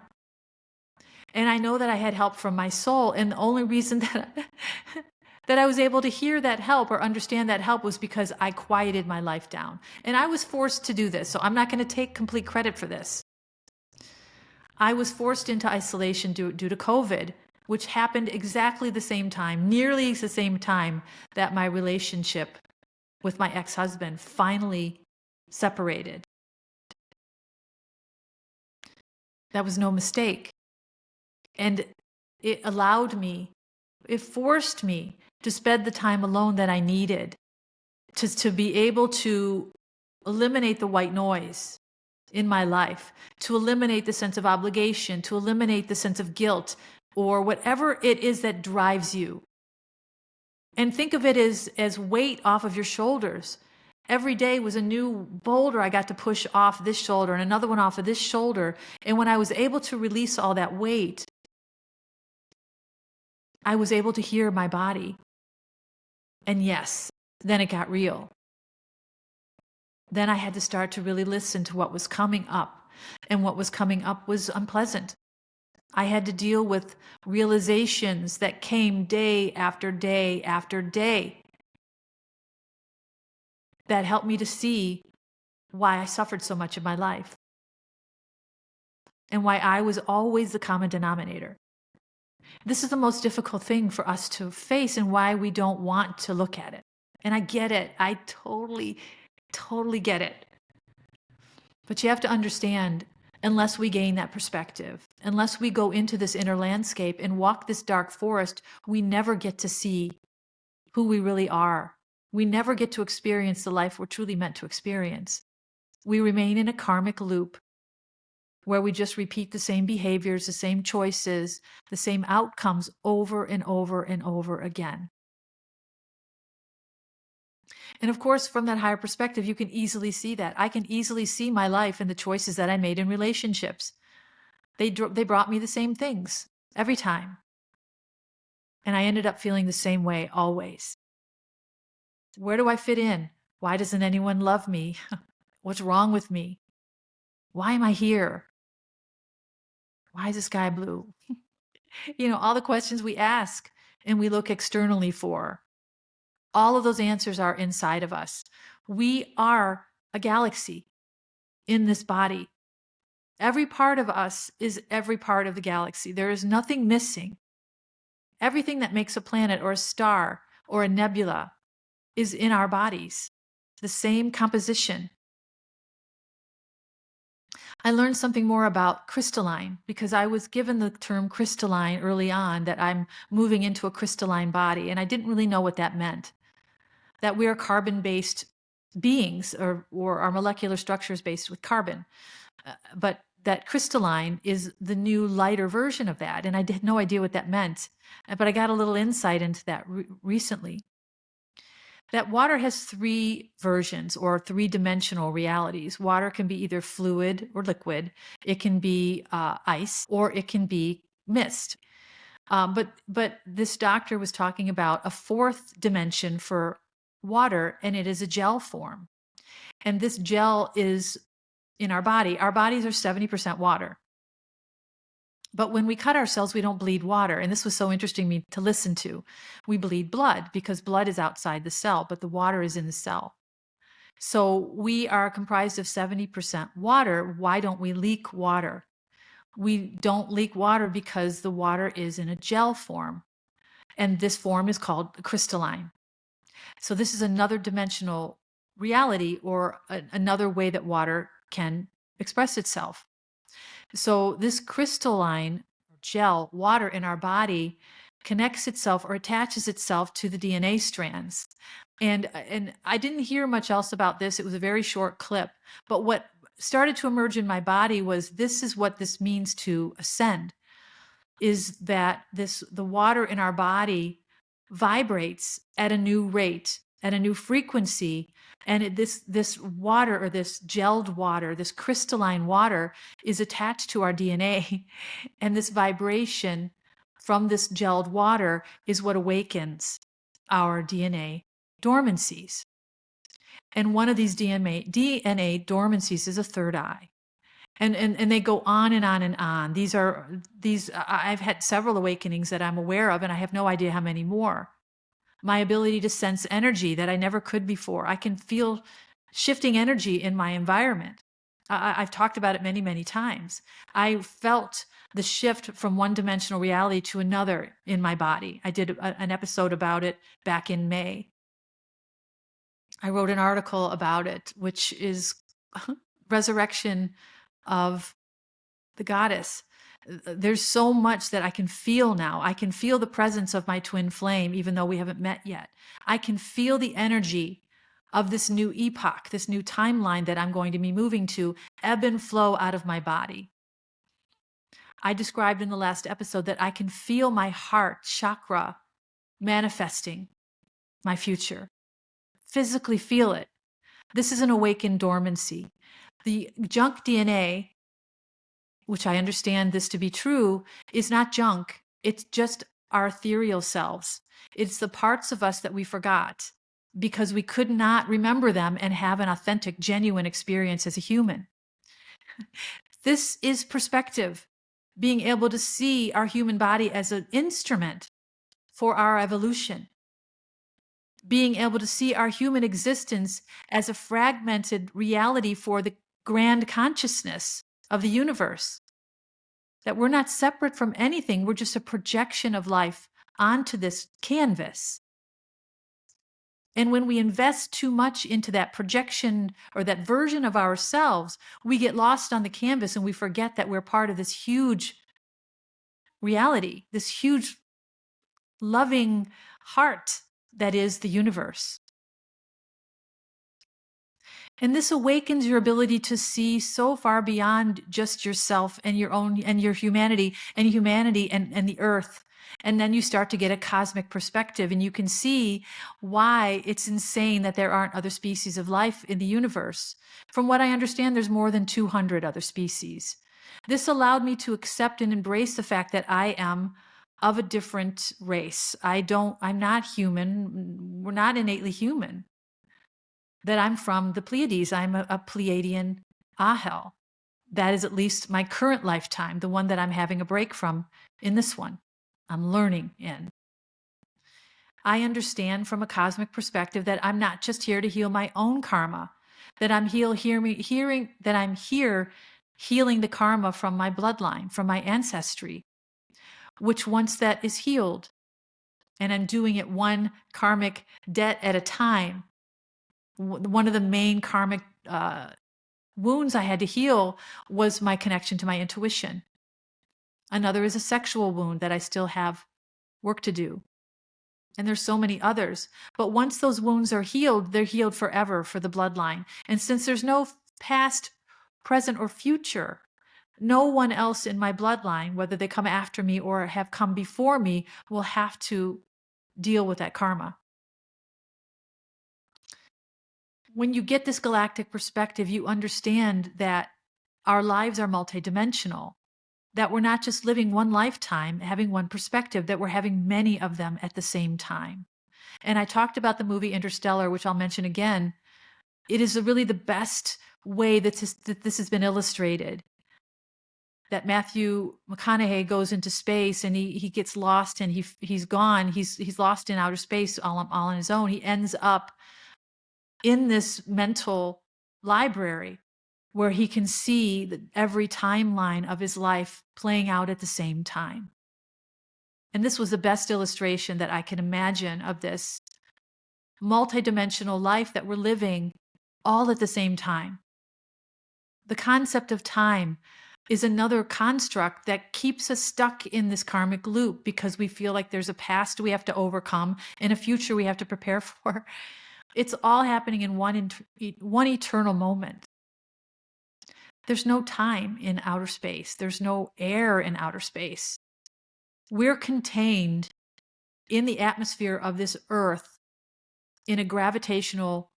And I know that I had help from my soul, and the only reason that I was able to hear that help or understand that help was because I quieted my life down. And I was forced to do this, so I'm not going to take complete credit for this. I was forced into isolation due to COVID, which happened exactly the same time, nearly the same time that my relationship with my ex-husband finally separated. That was no mistake. And it allowed me, it forced me to spend the time alone that I needed to be able to eliminate the white noise in my life, to eliminate the sense of obligation, to eliminate the sense of guilt, or whatever it is that drives you. And think of it as weight off of your shoulders. Every day was a new boulder I got to push off this shoulder and another one off of this shoulder. And when I was able to release all that weight, I was able to hear my body. And yes, then it got real. Then I had to start to really listen to what was coming up. And what was coming up was unpleasant. I had to deal with realizations that came day after day after day that helped me to see why I suffered so much in my life and why I was always the common denominator. This is the most difficult thing for us to face and why we don't want to look at it. And I get it. I totally, totally get it. But you have to understand, unless we gain that perspective, unless we go into this inner landscape and walk this dark forest, we never get to see who we really are. We never get to experience the life we're truly meant to experience. We remain in a karmic loop where we just repeat the same behaviors, the same choices, the same outcomes over and over and over again. And of course, from that higher perspective, you can easily see that. I can easily see my life and the choices that I made in relationships. They brought me the same things every time. And I ended up feeling the same way always. Where do I fit in? Why doesn't anyone love me? What's wrong with me? Why am I here? Why is the sky blue? All the questions we ask and we look externally for. All of those answers are inside of us. We are a galaxy in this body. Every part of us is every part of the galaxy. There is nothing missing. Everything that makes a planet or a star or a nebula is in our bodies. The same composition. I learned something more about crystalline because I was given the term crystalline early on, that I'm moving into a crystalline body, and I didn't really know what that meant. That we are carbon-based beings, or our molecular structure is based with carbon. But that crystalline is the new lighter version of that, and I had no idea what that meant. But I got a little insight into that recently. That water has three versions or three-dimensional realities. Water can be either fluid or liquid. It can be ice, or it can be mist. But this doctor was talking about a fourth dimension for water, and it is a gel form. And this gel is in our body. Our bodies are 70% water. But when we cut ourselves, we don't bleed water. And this was so interesting to listen to. We bleed blood because blood is outside the cell, but the water is in the cell. So we are comprised of 70% water. Why don't we leak water? We don't leak water because the water is in a gel form. And this form is called crystalline. So this is another dimensional reality, or another way that water can express itself. So this crystalline gel, water in our body, connects itself or attaches itself to the DNA strands. And I didn't hear much else about this. It was a very short clip. But what started to emerge in my body was, this is what this means to ascend, is that the water in our body vibrates at a new rate, at a new frequency. And this water, or this gelled water, this crystalline water, is attached to our DNA. And this vibration from this gelled water is what awakens our DNA dormancies. And one of these DNA dormancies is a third eye. And they go on and on and on. I've had several awakenings that I'm aware of, and I have no idea how many more. My ability to sense energy that I never could before. I can feel shifting energy in my environment. I've talked about it many, many times. I felt the shift from one-dimensional reality to another in my body. I did an episode about it back in May. I wrote an article about it, which is resurrection of the goddess. There's so much that I can feel now. I can feel the presence of my twin flame, even though we haven't met yet. I can feel the energy of this new epoch, this new timeline that I'm going to be moving to, ebb and flow out of my body. I described in the last episode that I can feel my heart chakra manifesting my future. Physically feel it. This is an awakened dormancy. The junk DNA, which I understand this to be true, is not junk. It's just our ethereal selves. It's the parts of us that we forgot, because we could not remember them and have an authentic, genuine experience as a human. This is perspective, being able to see our human body as an instrument for our evolution, being able to see our human existence as a fragmented reality for the grand consciousness of the universe, that we're not separate from anything, we're just a projection of life onto this canvas. And when we invest too much into that projection or that version of ourselves, we get lost on the canvas and we forget that we're part of this huge reality, this huge loving heart that is the universe. And this awakens your ability to see so far beyond just yourself and your own and your humanity and the earth. And then you start to get a cosmic perspective and you can see why it's insane that there aren't other species of life in the universe. From what I understand, there's more than 200 other species. This allowed me to accept and embrace the fact that I am of a different race. I'm not human. We're not innately human. That I'm from the Pleiades. I'm a Pleiadian Ahel. That is at least my current lifetime, the one that I'm having a break from in this one. I'm learning in. I understand from a cosmic perspective that I'm not just here to heal my own karma, that I'm here healing the karma from my bloodline, from my ancestry, which once that is healed, and I'm doing it one karmic debt at a time, one of the main karmic wounds I had to heal was my connection to my intuition. Another is a sexual wound that I still have work to do. And there's so many others. But once those wounds are healed, they're healed forever for the bloodline. And since there's no past, present, or future, no one else in my bloodline, whether they come after me or have come before me, will have to deal with that karma. When you get this galactic perspective, you understand that our lives are multidimensional, that we're not just living one lifetime, having one perspective, that we're having many of them at the same time. And I talked about the movie Interstellar, which I'll mention again. It is really the best way that this has been illustrated. That Matthew McConaughey goes into space and he gets lost and he's gone. He's lost in outer space all on his own. He ends up in this mental library where he can see every timeline of his life playing out at the same time. And this was the best illustration that I can imagine of this multidimensional life that we're living all at the same time. The concept of time is another construct that keeps us stuck in this karmic loop because we feel like there's a past we have to overcome and a future we have to prepare for. It's all happening in one eternal moment. There's no time in outer space. There's no air in outer space. We're contained in the atmosphere of this earth in a gravitational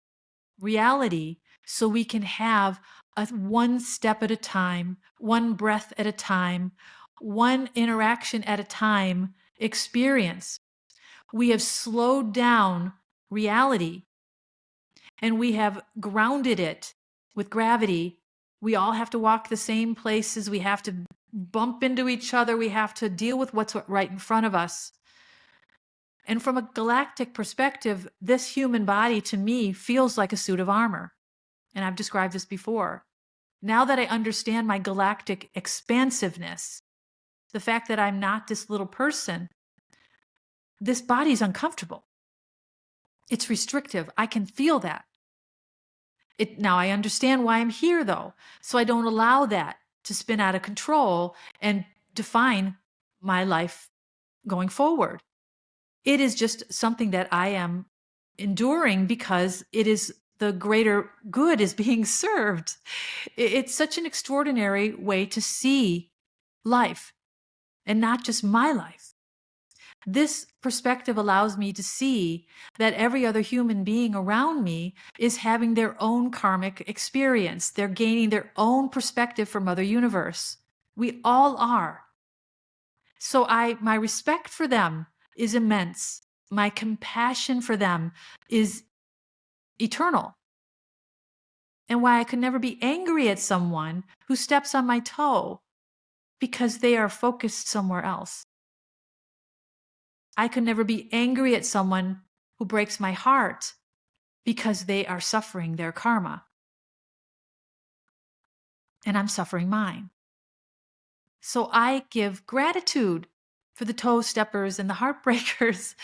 reality so we can have a one step at a time, one breath at a time, one interaction at a time experience. We have slowed down reality and we have grounded it with gravity. We all have to walk the same places. We have to bump into each other. We have to deal with what's right in front of us. And from a galactic perspective, this human body to me feels like a suit of armor. And I've described this before. Now that I understand my galactic expansiveness, the fact that I'm not this little person, this body's uncomfortable. It's restrictive. I can feel that. Now I understand why I'm here though. So I don't allow that to spin out of control and define my life going forward. It is just something that I am enduring because it is the greater good is being served. It's such an extraordinary way to see life and not just my life. This perspective allows me to see that every other human being around me is having their own karmic experience. They're gaining their own perspective from Mother Universe. We all are. So my respect for them is immense. My compassion for them is eternal, and why I could never be angry at someone who steps on my toe because they are focused somewhere else. I could never be angry at someone who breaks my heart because they are suffering their karma and I'm suffering mine. So I give gratitude for the toe steppers and the heartbreakers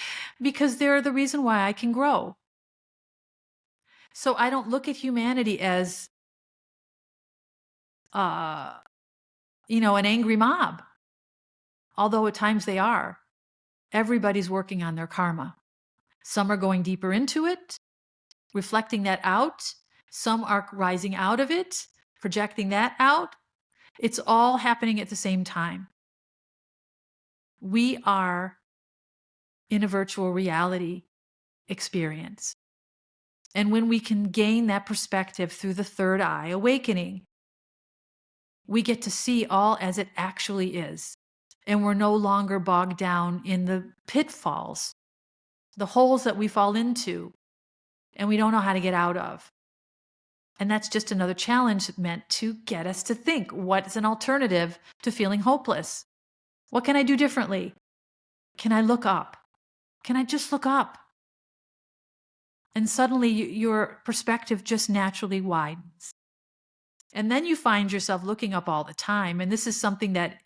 because they're the reason why I can grow. So I don't look at humanity as, an angry mob, although at times they are. Everybody's working on their karma. Some are going deeper into it, reflecting that out. Some are rising out of it, projecting that out. It's all happening at the same time. We are in a virtual reality experience. And when we can gain that perspective through the third eye awakening, we get to see all as it actually is. And we're no longer bogged down in the pitfalls, the holes that we fall into, and we don't know how to get out of. And that's just another challenge meant to get us to think, what's an alternative to feeling hopeless? What can I do differently? Can I look up? Can I just look up? And suddenly your perspective just naturally widens. And then you find yourself looking up all the time. And this is something that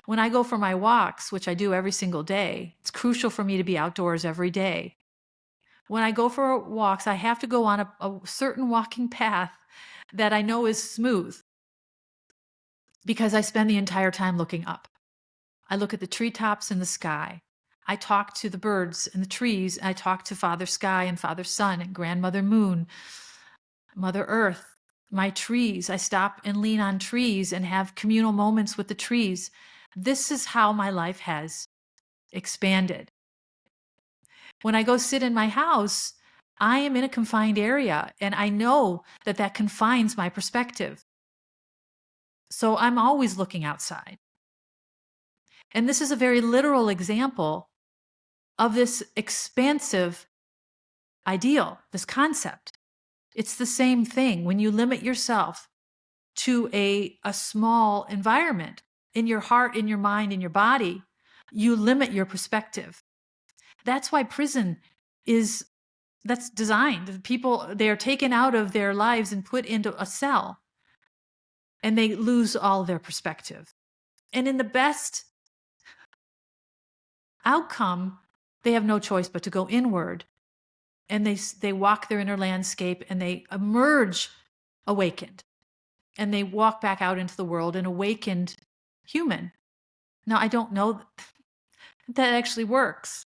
when I go for my walks, which I do every single day, it's crucial for me to be outdoors every day. When I go for walks, I have to go on a certain walking path that I know is smooth because I spend the entire time looking up. I look at the treetops and the sky. I talk to the birds and the trees. I talk to Father Sky and Father Sun and Grandmother Moon, Mother Earth, my trees. I stop and lean on trees and have communal moments with the trees. This is how my life has expanded. When I go sit in my house, I am in a confined area, and I know that that confines my perspective. So I'm always looking outside. And this is a very literal example of this expansive ideal, this concept. It's the same thing. When you limit yourself to a small environment in your heart, in your mind, in your body, you limit your perspective. That's why prison that's designed. People, they are taken out of their lives and put into a cell, and they lose all their perspective. And in the best outcome, they have no choice but to go inward, and they walk their inner landscape, and they emerge awakened, and they walk back out into the world an awakened human. Now, I don't know that actually works.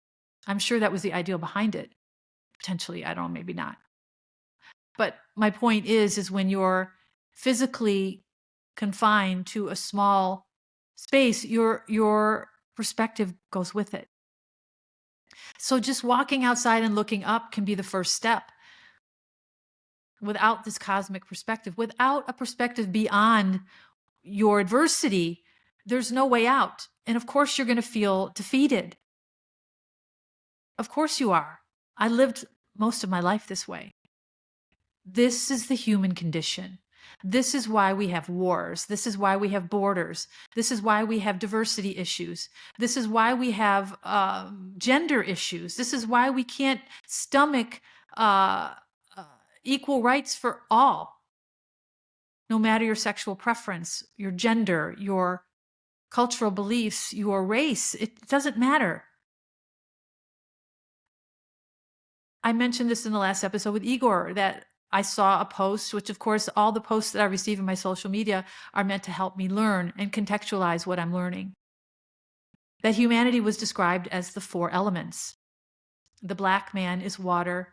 I'm sure that was the ideal behind it. Potentially, I don't know, maybe not. But my point is when you're physically confined to a small space, your perspective goes with it. So just walking outside and looking up can be the first step. Without this cosmic perspective, without a perspective beyond your adversity, there's no way out. And of course, you're going to feel defeated. Of course you are. I lived most of my life this way. This is the human condition. This is why we have wars. This is why we have borders. This is why we have diversity issues. This is why we have gender issues. This is why we can't stomach equal rights for all, no matter your sexual preference, your gender, your cultural beliefs, your race. It doesn't matter. I mentioned this in the last episode with Igor, that I saw a post, which of course all the posts that I receive in my social media are meant to help me learn and contextualize what I'm learning. That humanity was described as the four elements. The black man is water,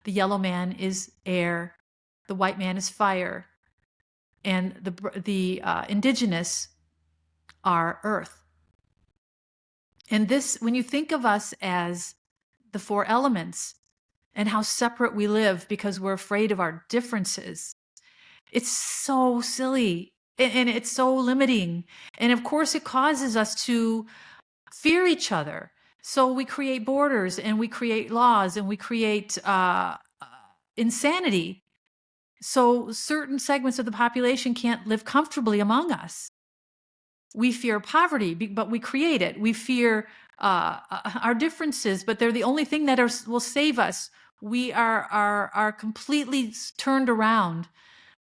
the yellow man is air, the white man is fire, and the indigenous are earth. And this, when you think of us as the four elements, and how separate we live because we're afraid of our differences, it's so silly and it's so limiting. And of course, it causes us to fear each other. So we create borders and we create laws and we create insanity. So certain segments of the population can't live comfortably among us. We fear poverty, but we create it. We fear our differences, but they're the only thing that will save us. We are completely turned around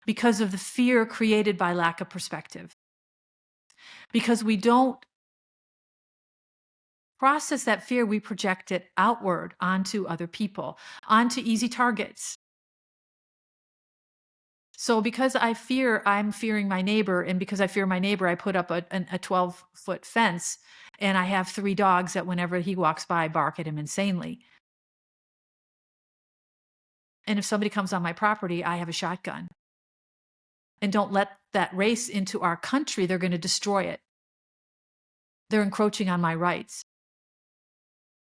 because of the fear created by lack of perspective. Because we don't process that fear, we project it outward onto other people, onto easy targets. So because I'm fearing my neighbor, and because I fear my neighbor, I put up a 12-foot fence, and I have 3 dogs that whenever he walks by, bark at him insanely. And if somebody comes on my property, I have a shotgun. And don't let that race into our country. They're going to destroy it. They're encroaching on my rights.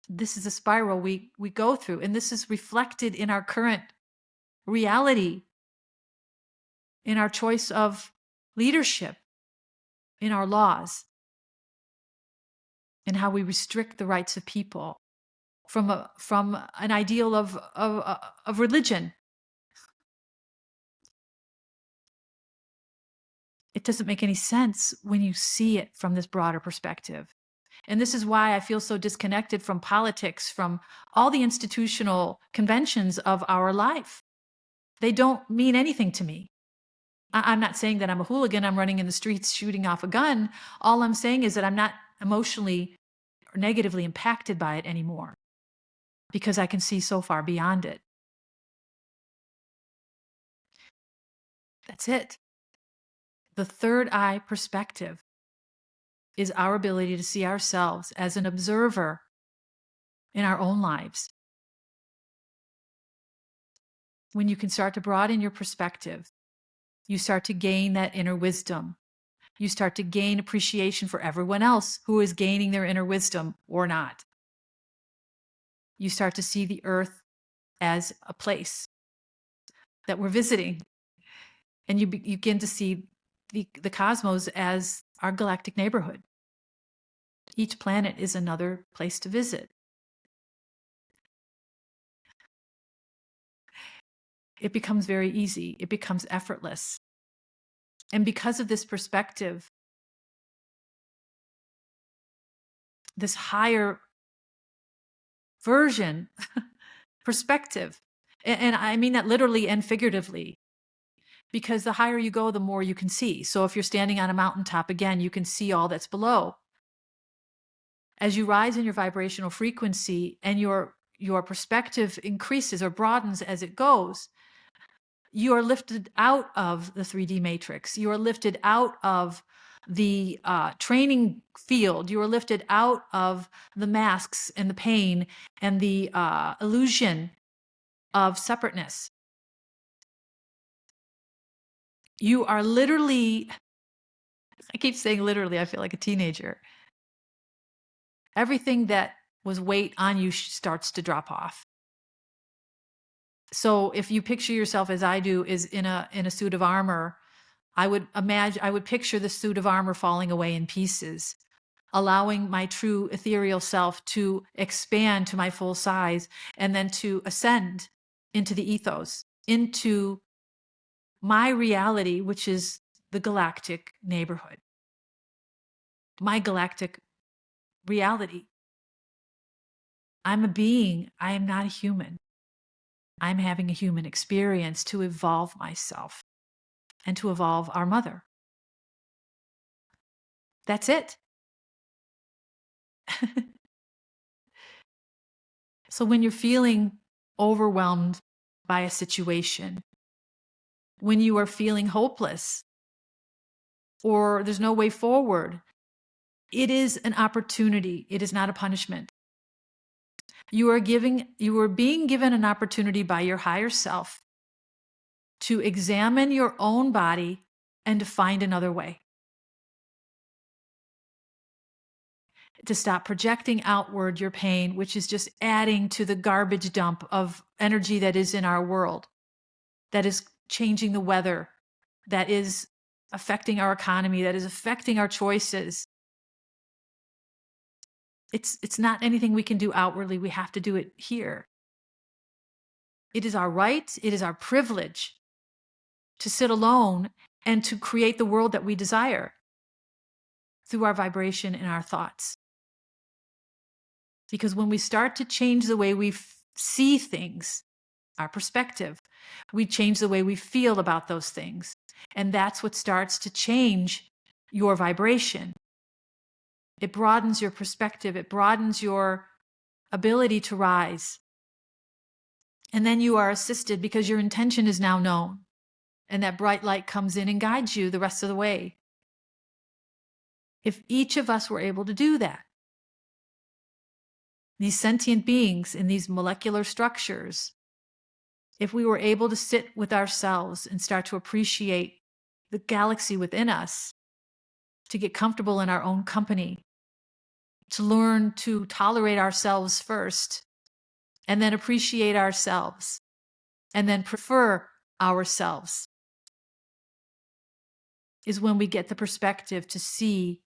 This is a spiral we go through, and this is reflected in our current reality, in our choice of leadership, in our laws, in how we restrict the rights of people from an ideal of religion. It doesn't make any sense when you see it from this broader perspective. And this is why I feel so disconnected from politics, from all the institutional conventions of our life. They don't mean anything to me. I'm not saying that I'm a hooligan. I'm running in the streets shooting off a gun. All I'm saying is that I'm not emotionally or negatively impacted by it anymore because I can see so far beyond it. That's it. The third eye perspective is our ability to see ourselves as an observer in our own lives. When you can start to broaden your perspective, you start to gain that inner wisdom. You start to gain appreciation for everyone else who is gaining their inner wisdom or not. You start to see the earth as a place that we're visiting. And you begin to see the cosmos as our galactic neighborhood. Each planet is another place to visit. It becomes very easy. It becomes effortless. And because of this perspective, this higher version perspective, and I mean that literally and figuratively, because the higher you go, the more you can see. So if you're standing on a mountaintop, again, you can see all that's below. As you rise in your vibrational frequency and your perspective increases or broadens as it goes, you are lifted out of the 3D matrix. You are lifted out of the training field. You are lifted out of the masks and the pain and the illusion of separateness. You are literally, I keep saying literally, I feel like a teenager. Everything that was weight on you starts to drop off. So if you picture yourself as I do, is in a suit of armor, I would picture the suit of armor falling away in pieces, allowing my true ethereal self to expand to my full size and then to ascend into the ethos, into my reality, which is the galactic neighborhood, my galactic reality. I'm a being. I am not a human. I'm having a human experience to evolve myself and to evolve our mother. That's it. So when you're feeling overwhelmed by a situation, when you are feeling hopeless or there's no way forward, it is an opportunity. It is not a punishment. You are being given an opportunity by your higher self to examine your own body and to find another way. To stop projecting outward your pain, which is just adding to the garbage dump of energy that is in our world, that is changing the weather, that is affecting our economy, that is affecting our choices. It's not anything we can do outwardly. We have to do it here. It is our right, it is our privilege to sit alone and to create the world that we desire through our vibration and our thoughts. Because when we start to change the way we see things, our perspective, we change the way we feel about those things. And that's what starts to change your vibration. It broadens your perspective. It broadens your ability to rise. And then you are assisted because your intention is now known. And that bright light comes in and guides you the rest of the way. If each of us were able to do that, these sentient beings in these molecular structures, if we were able to sit with ourselves and start to appreciate the galaxy within us, to get comfortable in our own company, to learn to tolerate ourselves first, and then appreciate ourselves, and then prefer ourselves, is when we get the perspective to see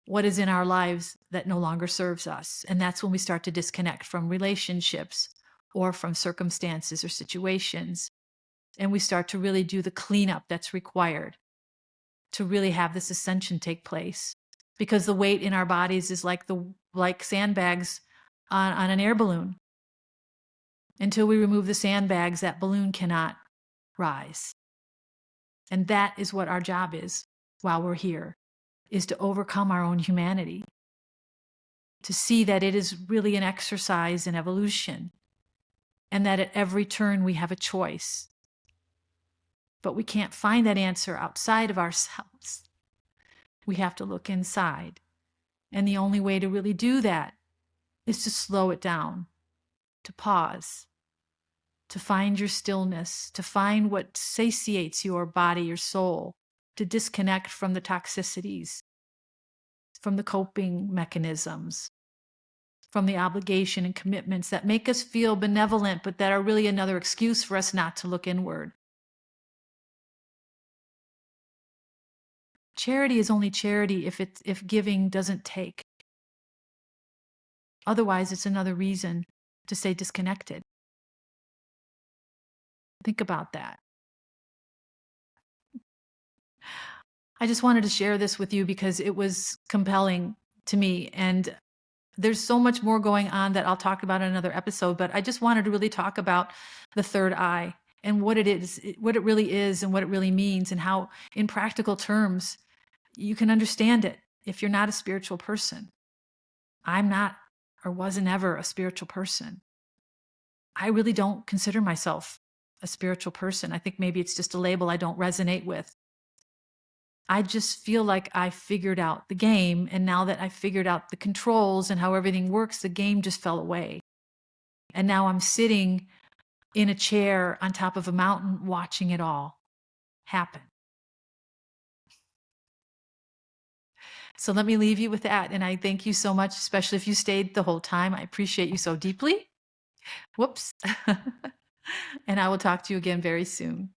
what is in our lives that no longer serves us. And that's when we start to disconnect from relationships or from circumstances or situations. And we start to really do the cleanup that's required to really have this ascension take place. Because the weight in our bodies is like sandbags on an air balloon. Until we remove the sandbags, that balloon cannot rise. And that is what our job is while we're here, is to overcome our own humanity, to see that it is really an exercise in evolution, and that at every turn we have a choice. But we can't find that answer outside of ourselves. We have to look inside. And the only way to really do that is to slow it down, to pause, to find your stillness, to find what satiates your body, your soul, to disconnect from the toxicities, from the coping mechanisms, from the obligation and commitments that make us feel benevolent, but that are really another excuse for us not to look inward. Charity is only charity if giving doesn't take. Otherwise, it's another reason to stay disconnected. Think about that. I just wanted to share this with you because it was compelling to me. And there's so much more going on that I'll talk about in another episode, but I just wanted to really talk about the third eye and what it is, what it really is, and what it really means, and how, in practical terms, you can understand it if you're not a spiritual person. I'm not, or wasn't ever, a spiritual person. I really don't consider myself a spiritual person. I think maybe it's just a label I don't resonate with. I just feel like I figured out the game, and now that I figured out the controls and how everything works, the game just fell away. And now I'm sitting in a chair on top of a mountain watching it all happen. So let me leave you with that. And I thank you so much, especially if you stayed the whole time. I appreciate you so deeply. Whoops. And I will talk to you again very soon.